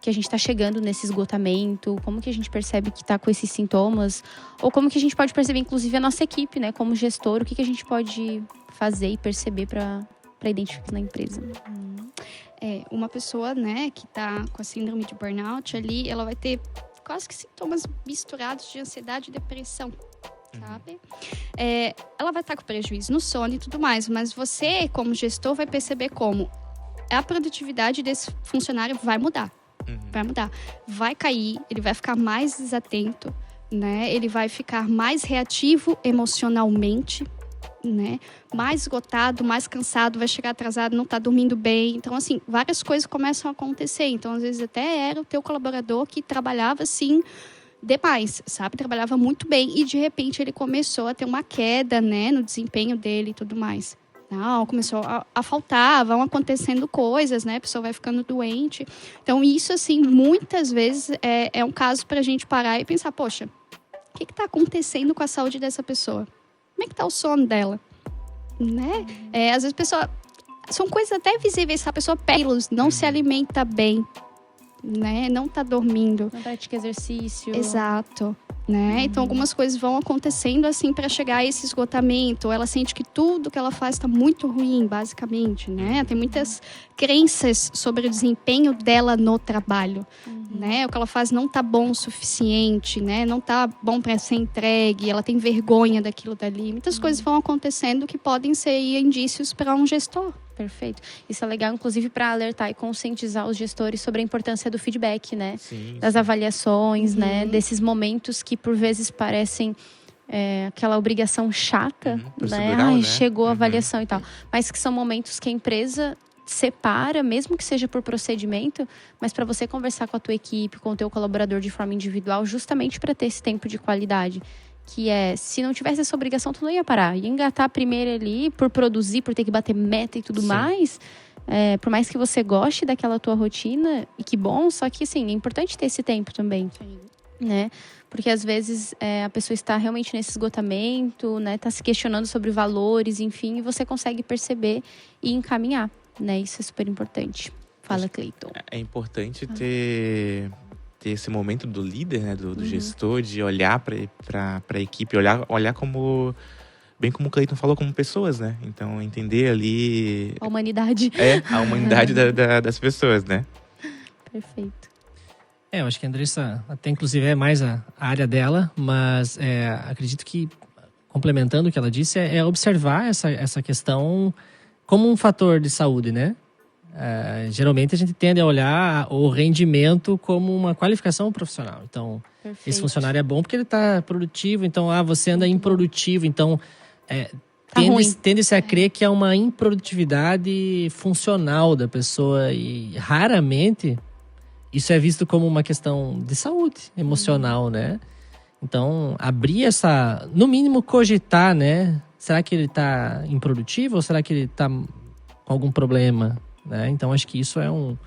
que a gente está chegando nesse esgotamento? Como que a gente percebe que está com esses sintomas? Ou como que a gente pode perceber, inclusive, a nossa equipe, né? Como gestor, o que a gente pode fazer e perceber para identificar na empresa? Uma pessoa, né, que tá com a síndrome de burnout ali, ela vai ter quase que sintomas misturados de ansiedade e depressão, sabe? Ela vai estar com prejuízo no sono e tudo mais, mas você, como gestor, vai perceber como a produtividade desse funcionário vai mudar. Vai mudar. Vai cair, ele vai ficar mais desatento, né? Ele vai ficar mais reativo emocionalmente, né? Mais esgotado, mais cansado, vai chegar atrasado, não tá dormindo bem. Então, assim, várias coisas começam a acontecer. Então, às vezes, até era o teu colaborador que trabalhava, assim, demais, sabe? Trabalhava muito bem e, de repente, ele começou a ter uma queda, né? No desempenho dele e tudo mais. Não, começou a faltar, vão acontecendo coisas, né? A pessoa vai ficando doente. Então, isso, assim, muitas vezes é um caso pra gente parar e pensar, poxa, o que tá acontecendo com a saúde dessa pessoa? Como é que tá o sono dela? Né? Às vezes a pessoa... São coisas até visíveis. A pessoa perde, não se alimenta bem, né? Não tá dormindo. Não pratica exercício. Exato. Né? Então, algumas coisas vão acontecendo assim para chegar a esse esgotamento. Ela sente que tudo que ela faz está muito ruim, basicamente, né? Tem muitas crenças sobre o desempenho dela no trabalho, né? O que ela faz não tá bom o suficiente, né? Não tá bom para ser entregue. Ela tem vergonha daquilo dali. Muitas coisas vão acontecendo que podem ser indícios para um gestor. Perfeito. Isso é legal, inclusive, para alertar e conscientizar os gestores sobre a importância do feedback, né? Sim, das avaliações, né? Desses momentos que, por vezes, parecem aquela obrigação chata, né? Procedural, né? Chegou a avaliação e tal. Mas que são momentos que a empresa separa, mesmo que seja por procedimento, mas para você conversar com a tua equipe, com o teu colaborador de forma individual, justamente para ter esse tempo de qualidade. Que se não tivesse essa obrigação, tu não ia parar. Ia engatar primeiro ali, por produzir, por ter que bater meta e tudo mais. Por mais que você goste daquela tua rotina, e que bom, só que, assim, é importante ter esse tempo também. Sim. Né? Porque, às vezes, a pessoa está realmente nesse esgotamento, né? Está se questionando sobre valores, enfim, e você consegue perceber e encaminhar, né? Isso é super importante. Fala, Cleiton. É importante ter esse momento do líder, né, do gestor, de olhar para a equipe, olhar como, bem como o Cleiton falou, como pessoas, né? Então, entender ali... A humanidade. A humanidade das pessoas, né? Perfeito. Eu acho que a Andressa, até inclusive é mais a área dela, mas acredito que, complementando o que ela disse, é observar essa questão como um fator de saúde, né? Geralmente a gente tende a olhar o rendimento como uma qualificação profissional. Então, Perfeito. esse funcionário é bom porque ele está produtivo, então você anda improdutivo. Então, tende-se a crer que é uma improdutividade funcional da pessoa e raramente isso é visto como uma questão de saúde emocional, né? Então, abrir no mínimo cogitar, né? Será que ele está improdutivo ou será que ele está com algum problema? Né? Então, acho que isso é um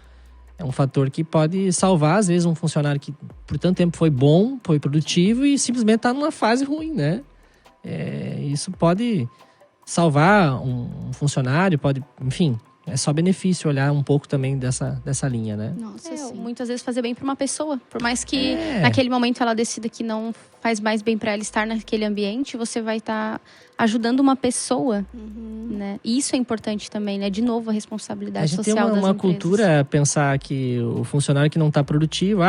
fator que pode salvar, às vezes, um funcionário que por tanto tempo foi bom, foi produtivo e simplesmente está numa fase ruim, né? Isso pode salvar um funcionário, pode, enfim, é só benefício olhar um pouco também dessa linha, né? Nossa, sim. Muitas vezes fazer bem para uma pessoa. Por mais que naquele momento ela decida que não faz mais bem para ela estar naquele ambiente, você vai estar ajudando uma pessoa, né? E isso é importante também, né? De novo, a responsabilidade social das empresas. A gente tem uma cultura pensar que o funcionário que não está produtivo,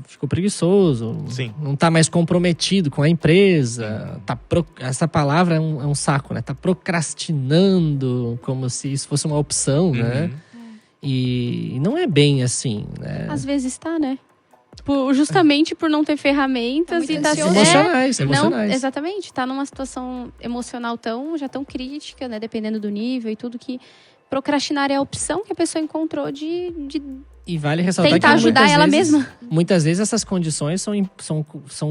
ficou preguiçoso, Sim. não está mais comprometido com a empresa, essa palavra é um saco, né? Tá procrastinando, como se isso fosse uma opção, né? E não é bem assim, né? Às vezes está, né? Justamente por não ter ferramentas e tá emocionais. Exatamente, tá numa situação emocional já tão crítica, né, dependendo do nível e tudo, que procrastinar é a opção que a pessoa encontrou de e vale ressaltar tentar que ajudar ela mesma. Muitas vezes essas condições são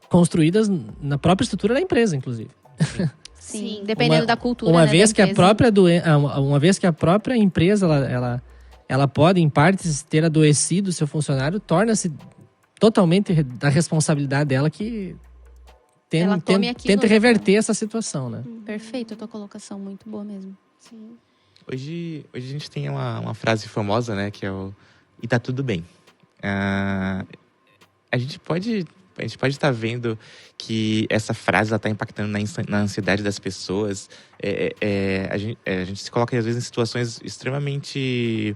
construídas na própria estrutura da empresa, inclusive. Sim, dependendo da cultura, uma né, vez da empresa. Uma vez que a própria empresa ela pode, em partes, ter adoecido o seu funcionário, torna-se totalmente da responsabilidade dela que tenta reverter essa situação, né? Perfeito, a tua colocação, muito boa mesmo. Sim. Hoje a gente tem uma frase famosa, né? Que é o "e tá tudo bem". A gente pode estar vendo que essa frase está impactando na ansiedade das pessoas. A gente se coloca, às vezes, em situações extremamente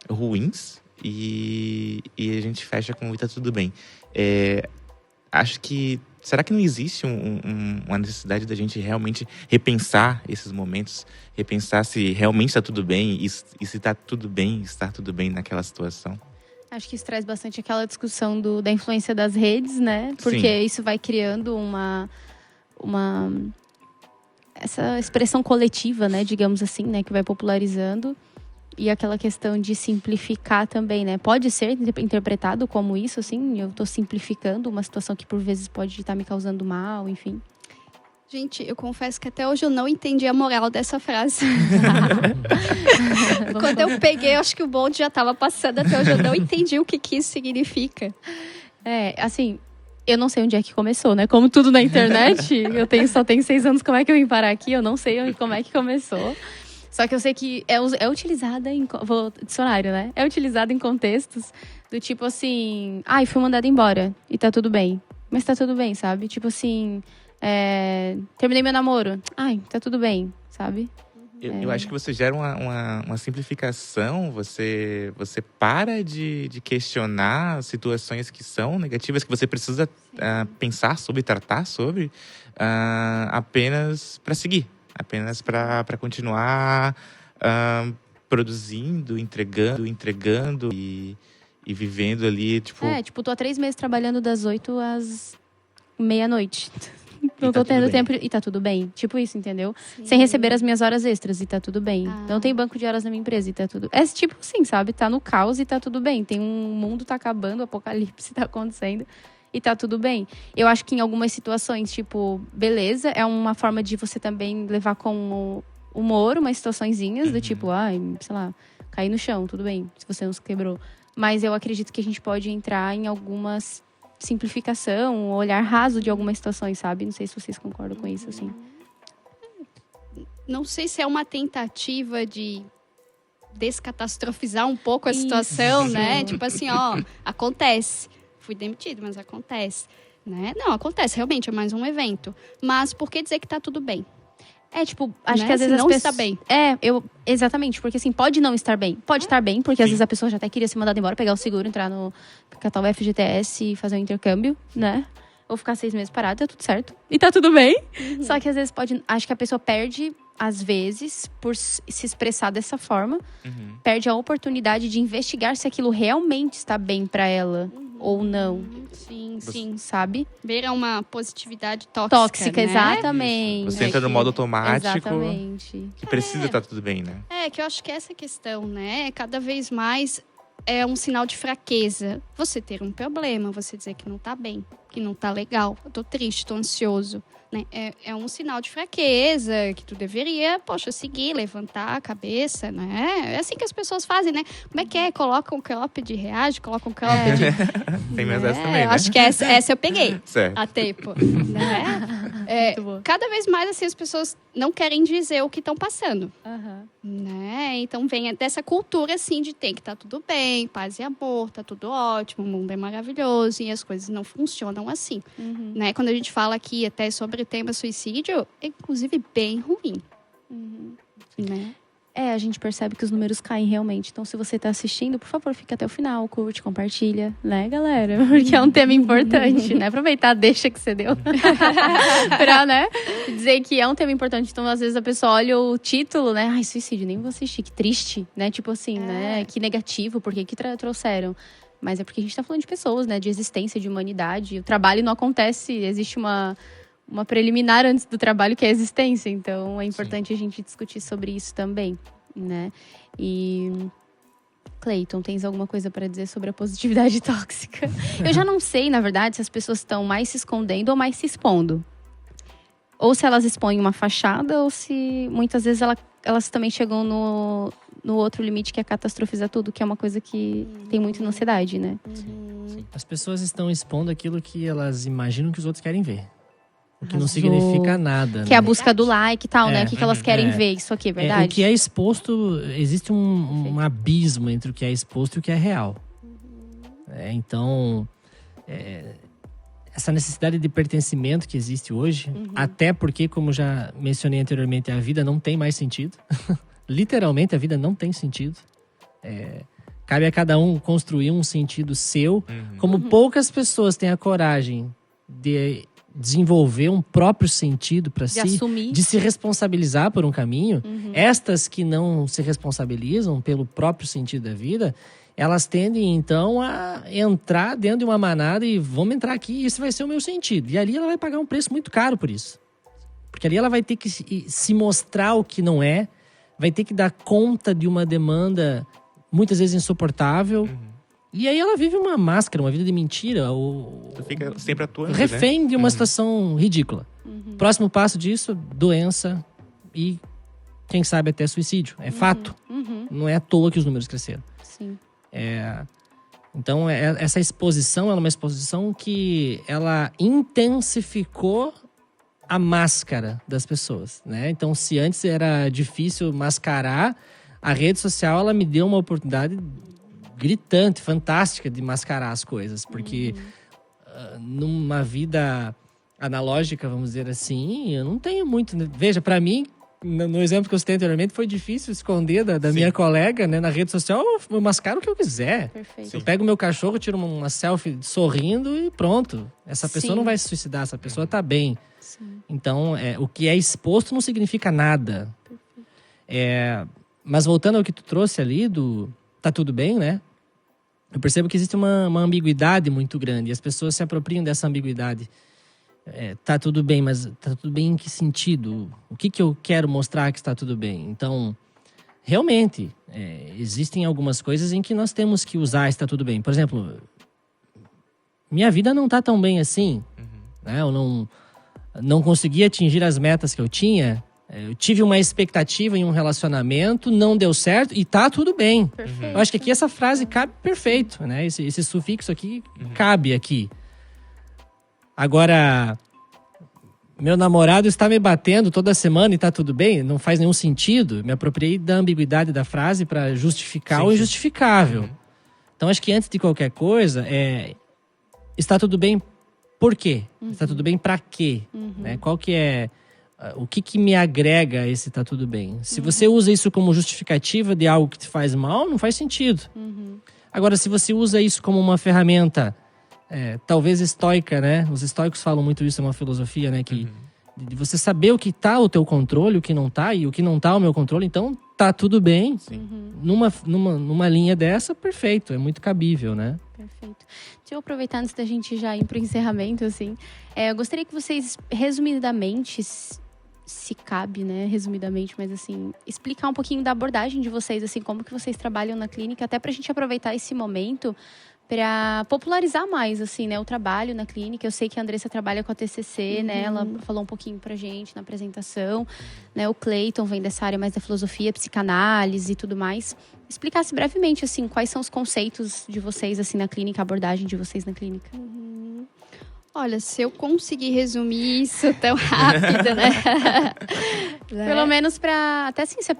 ruins e a gente fecha com "e tá tudo bem". Acho que... Será que não existe uma necessidade da gente realmente repensar esses momentos? Repensar se realmente está tudo bem e se está tudo bem, estar tudo bem naquela situação? Acho que isso traz bastante aquela discussão da influência das redes, né? Porque isso vai criando essa expressão coletiva, né? Digamos assim, né? Que vai popularizando. E aquela questão de simplificar também, né? Pode ser interpretado como isso, assim. Eu tô simplificando uma situação que por vezes pode estar me causando mal, enfim. Gente, eu confesso que até hoje eu não entendi a moral dessa frase. Quando eu peguei, eu acho que o bonde já estava passando. Até hoje eu não entendi o que isso significa. Assim, eu não sei onde é que começou, né? Como tudo na internet, só tenho 6 anos, como é que eu vim parar aqui? Eu não sei como é que começou. Só que eu sei que é utilizada dicionário, né? É utilizada em contextos do tipo assim... Ai, fui mandada embora e tá tudo bem. Mas tá tudo bem, sabe? Tipo assim... terminei meu namoro. Ai, tá tudo bem, sabe? Eu acho que você gera uma simplificação. Você para de questionar situações que são negativas, que você precisa pensar sobre, tratar sobre, apenas para seguir. Apenas para continuar produzindo, entregando e vivendo ali, tipo... tô há 3 meses trabalhando das 8 às meia-noite. Não tá tô tendo tudo bem. tempo e tá tudo bem. Tipo isso, entendeu? Sim. Sem receber as minhas horas extras e tá tudo bem. Não tem banco de horas na minha empresa e tá tudo... tipo assim, sabe? Tá no caos e tá tudo bem. O mundo tá acabando, o apocalipse tá acontecendo e tá tudo bem. Eu acho que em algumas situações, tipo, beleza, é uma forma de você também levar com humor umas situaçõezinhas do tipo, sei lá, cair no chão, tudo bem, se você não se quebrou. Mas eu acredito que a gente pode entrar em algumas simplificação, um olhar raso de algumas situações, sabe? Não sei se vocês concordam com isso, assim. Não sei se é uma tentativa de descatastrofizar um pouco a situação, né? Tipo assim, acontece. Fui demitido, mas acontece. Né? Não, acontece, realmente, é mais um evento. Mas por que dizer que tá tudo bem? Acho né? que às vezes Se as não pessoas... está bem. Exatamente, porque assim, pode não estar bem. Pode estar bem, porque às vezes a pessoa já até queria ser mandada embora, pegar o seguro, entrar catar o FGTS e fazer um intercâmbio, né? Ou ficar 6 meses parado, tá tudo certo. E tá tudo bem. Só que às vezes acho que a pessoa perde, às vezes, por se expressar dessa forma, perde a oportunidade de investigar se aquilo realmente está bem pra ela ou não. Sim. Sabe? Ver uma positividade tóxica, né? Exatamente. Você entra no modo automático. Exatamente. Que precisa estar tudo bem, né? Que eu acho que essa questão, né? Cada vez mais é um sinal de fraqueza. Você ter um problema, você dizer que não tá bem, que não tá legal, eu tô triste, tô ansioso. Né? É um sinal de fraqueza que tu deveria, seguir, levantar a cabeça, né? É assim que as pessoas fazem, né? Como é que é? Colocam um cropped, reage, colocam um cropped. Tem mais essa também, né? Eu acho que essa eu peguei Certo. a tempo. Né? Cada vez mais, assim, as pessoas não querem dizer o que estão passando. Né? Então, vem dessa cultura, assim, de ter que tá tudo bem, paz e amor, tá tudo ótimo, o mundo é maravilhoso e as coisas não funcionam assim. Né? Quando a gente fala aqui até sobre o tema suicídio, é inclusive bem ruim. Né? A gente percebe que os números caem realmente. Então, se você tá assistindo, por favor, fica até o final, curte, compartilha, né, galera? Porque é um tema importante, né? Aproveitar, deixa que você deu. Pra, né, dizer que é um tema importante. Então, às vezes, a pessoa olha o título, né? Ai, suicídio, nem vou assistir, que triste, né? Tipo assim, né? Que negativo, por que trouxeram? Mas é porque a gente tá falando de pessoas, né? De existência, de humanidade. O trabalho não acontece, existe uma preliminar antes do trabalho, que é a existência. Então, é importante a gente discutir sobre isso também, né? E... Cleiton, tens alguma coisa para dizer sobre a positividade tóxica? Eu já não sei, na verdade, se as pessoas estão mais se escondendo ou mais se expondo. Ou se elas expõem uma fachada, ou se muitas vezes elas também chegam no outro limite, que é catastrofizar tudo, que é uma coisa que tem muito na ansiedade, né? As pessoas estão expondo aquilo que elas imaginam que os outros querem ver. O que não Arrasou. significa nada. Que é a né? busca do like e tal, né? O que elas querem É. ver, isso aqui, é É, verdade? o que é exposto, existe um abismo entre o que é exposto e o que é real. Então, essa necessidade de pertencimento que existe hoje, até porque, como já mencionei anteriormente, a vida não tem mais sentido. Literalmente, a vida não tem sentido. Cabe a cada um construir um sentido seu. Como poucas pessoas têm a coragem de desenvolver um próprio sentido para De si, assumir. de se responsabilizar por um caminho. Estas que não se responsabilizam pelo próprio sentido da vida, elas tendem então a entrar dentro de uma manada e vamos entrar aqui, esse vai ser o meu sentido. E ali ela vai pagar um preço muito caro por isso. Porque ali ela vai ter que se mostrar o que não é, vai ter que dar conta de uma demanda muitas vezes insuportável. E aí ela vive uma máscara, uma vida de mentira, ou Tu fica sempre atuando, refém né? de uma situação ridícula. Próximo passo disso, doença e, quem sabe, até suicídio. É fato. Não é à toa que os números cresceram. Sim. Então, essa exposição é uma exposição que ela intensificou a máscara das pessoas, né? Então, se antes era difícil mascarar, a rede social ela me deu uma oportunidade gritante, fantástica de mascarar as coisas, porque numa vida analógica, vamos dizer assim, eu não tenho muito. Veja, para mim, no exemplo que eu citei anteriormente, foi difícil esconder da minha colega, né, na rede social. Eu mascaro o que eu quiser. Perfeito. Eu pego meu cachorro, tiro uma selfie sorrindo e pronto. Essa pessoa Sim. não vai se suicidar, essa pessoa tá bem. Sim. Então, o que é exposto não significa nada. Mas voltando ao que tu trouxe ali, tá tudo bem, né? Eu percebo que existe uma ambiguidade muito grande. E as pessoas se apropriam dessa ambiguidade. Tá tudo bem, mas tá tudo bem em que sentido? O que eu quero mostrar que está tudo bem? Então, realmente, existem algumas coisas em que nós temos que usar está tudo bem. Por exemplo, minha vida não tá tão bem assim. Né? Eu não consegui atingir as metas que eu tinha. Eu tive uma expectativa em um relacionamento, não deu certo e tá tudo bem. Perfeito. Eu acho que aqui essa frase cabe perfeito, né? Esse sufixo aqui cabe aqui. Agora, meu namorado está me batendo toda semana e tá tudo bem? Não faz nenhum sentido. Me apropriei da ambiguidade da frase para justificar o injustificável. Então, acho que antes de qualquer coisa, está tudo bem por quê? Está tudo bem para quê? Né? Qual que é... O que me agrega esse tá tudo bem? Se você usa isso como justificativa de algo que te faz mal, não faz sentido. Agora, se você usa isso como uma ferramenta, talvez estoica, né? Os estoicos falam muito isso, é uma filosofia, né? Que, de você saber o que tá ao teu controle, o que não tá, e o que não tá ao meu controle, então tá tudo bem. Numa linha dessa, perfeito, é muito cabível, né? Perfeito. Deixa eu aproveitar antes da gente já ir para o encerramento, assim. Eu gostaria que vocês, resumidamente, se cabe, né, resumidamente, mas assim, explicar um pouquinho da abordagem de vocês, assim, como que vocês trabalham na clínica, até pra gente aproveitar esse momento para popularizar mais, assim, né, o trabalho na clínica. Eu sei que a Andressa trabalha com a TCC, né, ela falou um pouquinho pra gente na apresentação, né, o Cleiton vem dessa área mais da filosofia, psicanálise e tudo mais. Explicasse brevemente, assim, quais são os conceitos de vocês, assim, na clínica, a abordagem de vocês na clínica. Olha, se eu conseguir resumir isso tão rápido, né? Pelo menos para até assim, se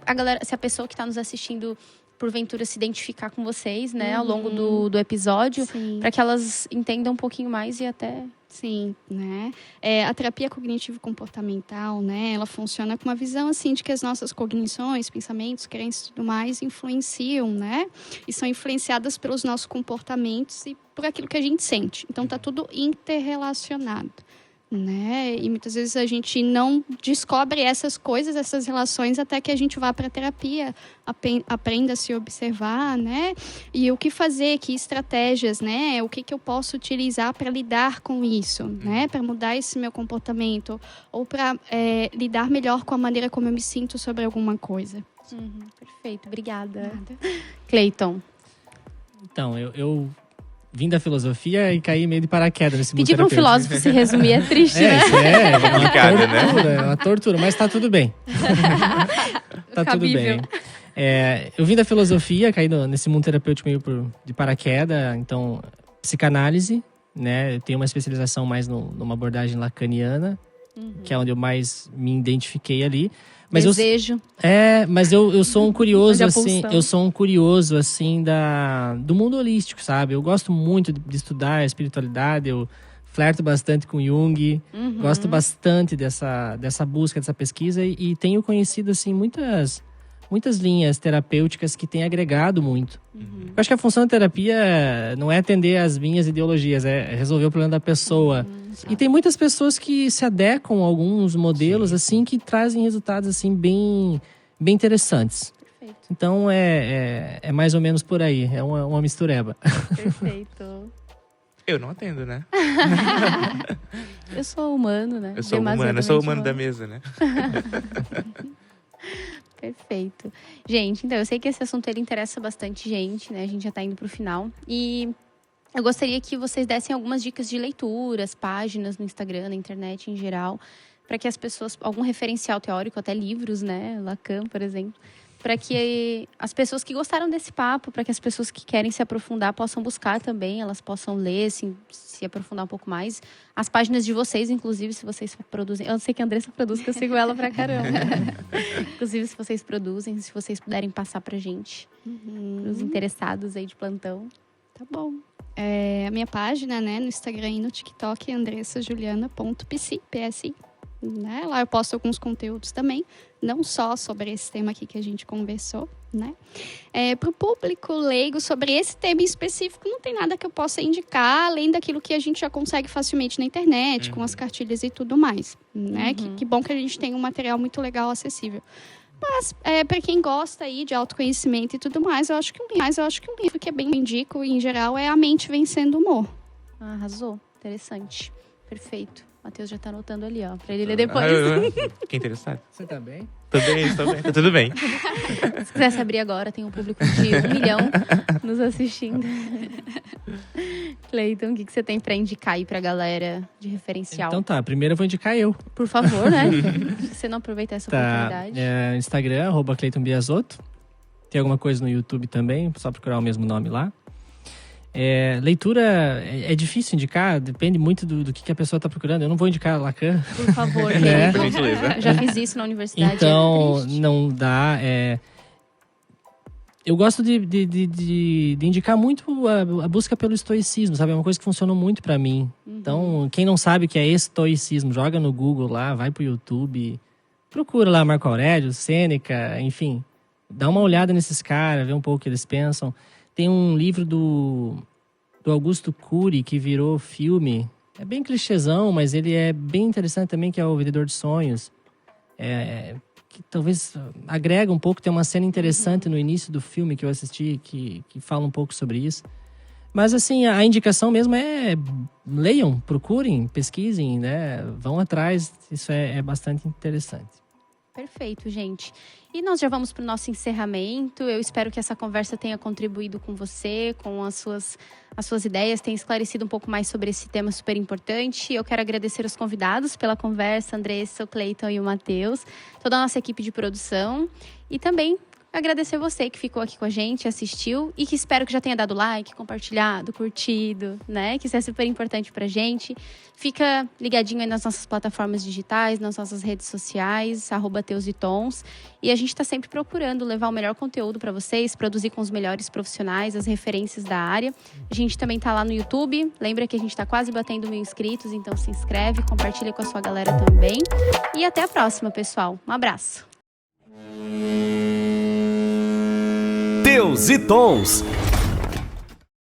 a pessoa que está nos assistindo porventura se identificar com vocês, né, ao longo do episódio, para que elas entendam um pouquinho mais e até... Sim, né? A terapia cognitivo-comportamental, né? Ela funciona com uma visão, assim, de que as nossas cognições, pensamentos, crenças e tudo mais influenciam, né? E são influenciadas pelos nossos comportamentos e por aquilo que a gente sente. Então, tá tudo interrelacionado, né? E muitas vezes a gente não descobre essas coisas, essas relações, até que a gente vá para a terapia, aprenda a se observar, né? E o que fazer, que estratégias, né? O que eu posso utilizar para lidar com isso, né? Para mudar esse meu comportamento ou para lidar melhor com a maneira como eu me sinto sobre alguma coisa. Perfeito, obrigada. Cleiton. Então, eu vim da filosofia e caí meio de paraquedas nesse mundo Pedir para um terapêutico. filósofo se resumir é triste, né? Isso é uma complicado, né? tortura, é uma tortura, mas tá tudo bem. Tá tudo Cabível. bem. Eu vim da filosofia, caí nesse mundo terapêutico meio de paraquedas, então, psicanálise, né? Eu tenho uma especialização mais numa abordagem lacaniana, que é onde eu mais me identifiquei ali. Mas Desejo. mas eu sou um curioso, Onde a assim, pulsão. eu sou um curioso, assim, do mundo holístico, sabe? Eu gosto muito de estudar a espiritualidade, eu flerto bastante com Jung, gosto bastante dessa busca, dessa pesquisa e tenho conhecido, assim, muitas linhas terapêuticas que têm agregado muito. Eu acho que a função da terapia não é atender as minhas ideologias, é resolver o problema da pessoa. E tem muitas pessoas que se adequam a alguns modelos, assim, que trazem resultados, assim, bem interessantes. Perfeito. Então, é mais ou menos por aí. É uma mistureba. Perfeito. Eu não atendo, né? Eu sou humano, né? Eu sou o humano da mesa, né? Perfeito. Gente, então, eu sei que esse assunto ele interessa bastante gente, né? A gente já tá indo pro final. E eu gostaria que vocês dessem algumas dicas de leituras, páginas no Instagram, na internet em geral, para que as pessoas, algum referencial teórico, até livros, né? Lacan, por exemplo, para que as pessoas que gostaram desse papo, para que as pessoas que querem se aprofundar possam buscar também, elas possam ler, se aprofundar um pouco mais. As páginas de vocês, inclusive, se vocês produzem. Eu sei que a Andressa produz, que eu sigo ela pra caramba. Inclusive, se vocês produzem, se vocês puderem passar pra gente, os interessados aí de plantão. Tá bom. A minha página, né, no Instagram e no TikTok é andressajuliana.psi, PSI. Né? Lá eu posto alguns conteúdos também, não só sobre esse tema aqui que a gente conversou, né? Para o público leigo, sobre esse tema em específico, não tem nada que eu possa indicar, além daquilo que a gente já consegue facilmente na internet, com as cartilhas e tudo mais, né? Que bom que a gente tem um material muito legal, acessível. Mas, para quem gosta aí de autoconhecimento e tudo mais, eu acho que um livro que é bem indico, em geral, é A Mente Vencendo o Humor. Arrasou. Interessante. Perfeito. O Matheus já tá anotando ali, ó, pra ele ler depois. Fiquei interessado. Você tá bem? Tô bem, tá tudo bem. Se quisesse abrir agora, tem um público de 1 milhão nos assistindo. Cleiton, o que você tem pra indicar aí pra galera de referencial? Então tá, primeiro eu vou indicar eu. Por favor, né? Se você não aproveitar essa oportunidade. Instagram, @Cleiton Biasotto. Tem alguma coisa no YouTube também, só procurar o mesmo nome lá. Leitura é difícil indicar, depende muito do que a pessoa está procurando. Eu não vou indicar Lacan. Por favor, Né? Cleiton. Já fiz isso na universidade. Então, não dá. Eu gosto de indicar muito a busca pelo estoicismo, sabe? É uma coisa que funcionou muito para mim. Então, quem não sabe o que é estoicismo, joga no Google lá, vai pro YouTube, procura lá Marco Aurélio, Sêneca, enfim. Dá uma olhada nesses caras, vê um pouco o que eles pensam. Tem um livro do Augusto Cury que virou filme. É bem clichêzão, mas ele é bem interessante também, que é O Vendedor de Sonhos. Que talvez agrega um pouco. Tem uma cena interessante no início do filme que eu assisti que fala um pouco sobre isso. Mas assim, a indicação mesmo é leiam, procurem, pesquisem, né? Vão atrás. Isso é bastante interessante. Perfeito, gente. E nós já vamos para o nosso encerramento. Eu espero que essa conversa tenha contribuído com você, com as suas ideias, tenha esclarecido um pouco mais sobre esse tema super importante. Eu quero agradecer os convidados pela conversa, Andressa, o Cleiton e o Matheus, toda a nossa equipe de produção. E também agradecer você que ficou aqui com a gente, assistiu e que espero que já tenha dado like, compartilhado, curtido, né? Que isso é super importante pra gente. Fica ligadinho aí nas nossas plataformas digitais, nas nossas redes sociais, @teusitons. E a gente tá sempre procurando levar o melhor conteúdo pra vocês, produzir com os melhores profissionais, as referências da área. A gente também tá lá no YouTube. Lembra que a gente tá quase batendo 1000 inscritos, então se inscreve, compartilha com a sua galera também. E até a próxima, pessoal. Um abraço. Teus e Tons.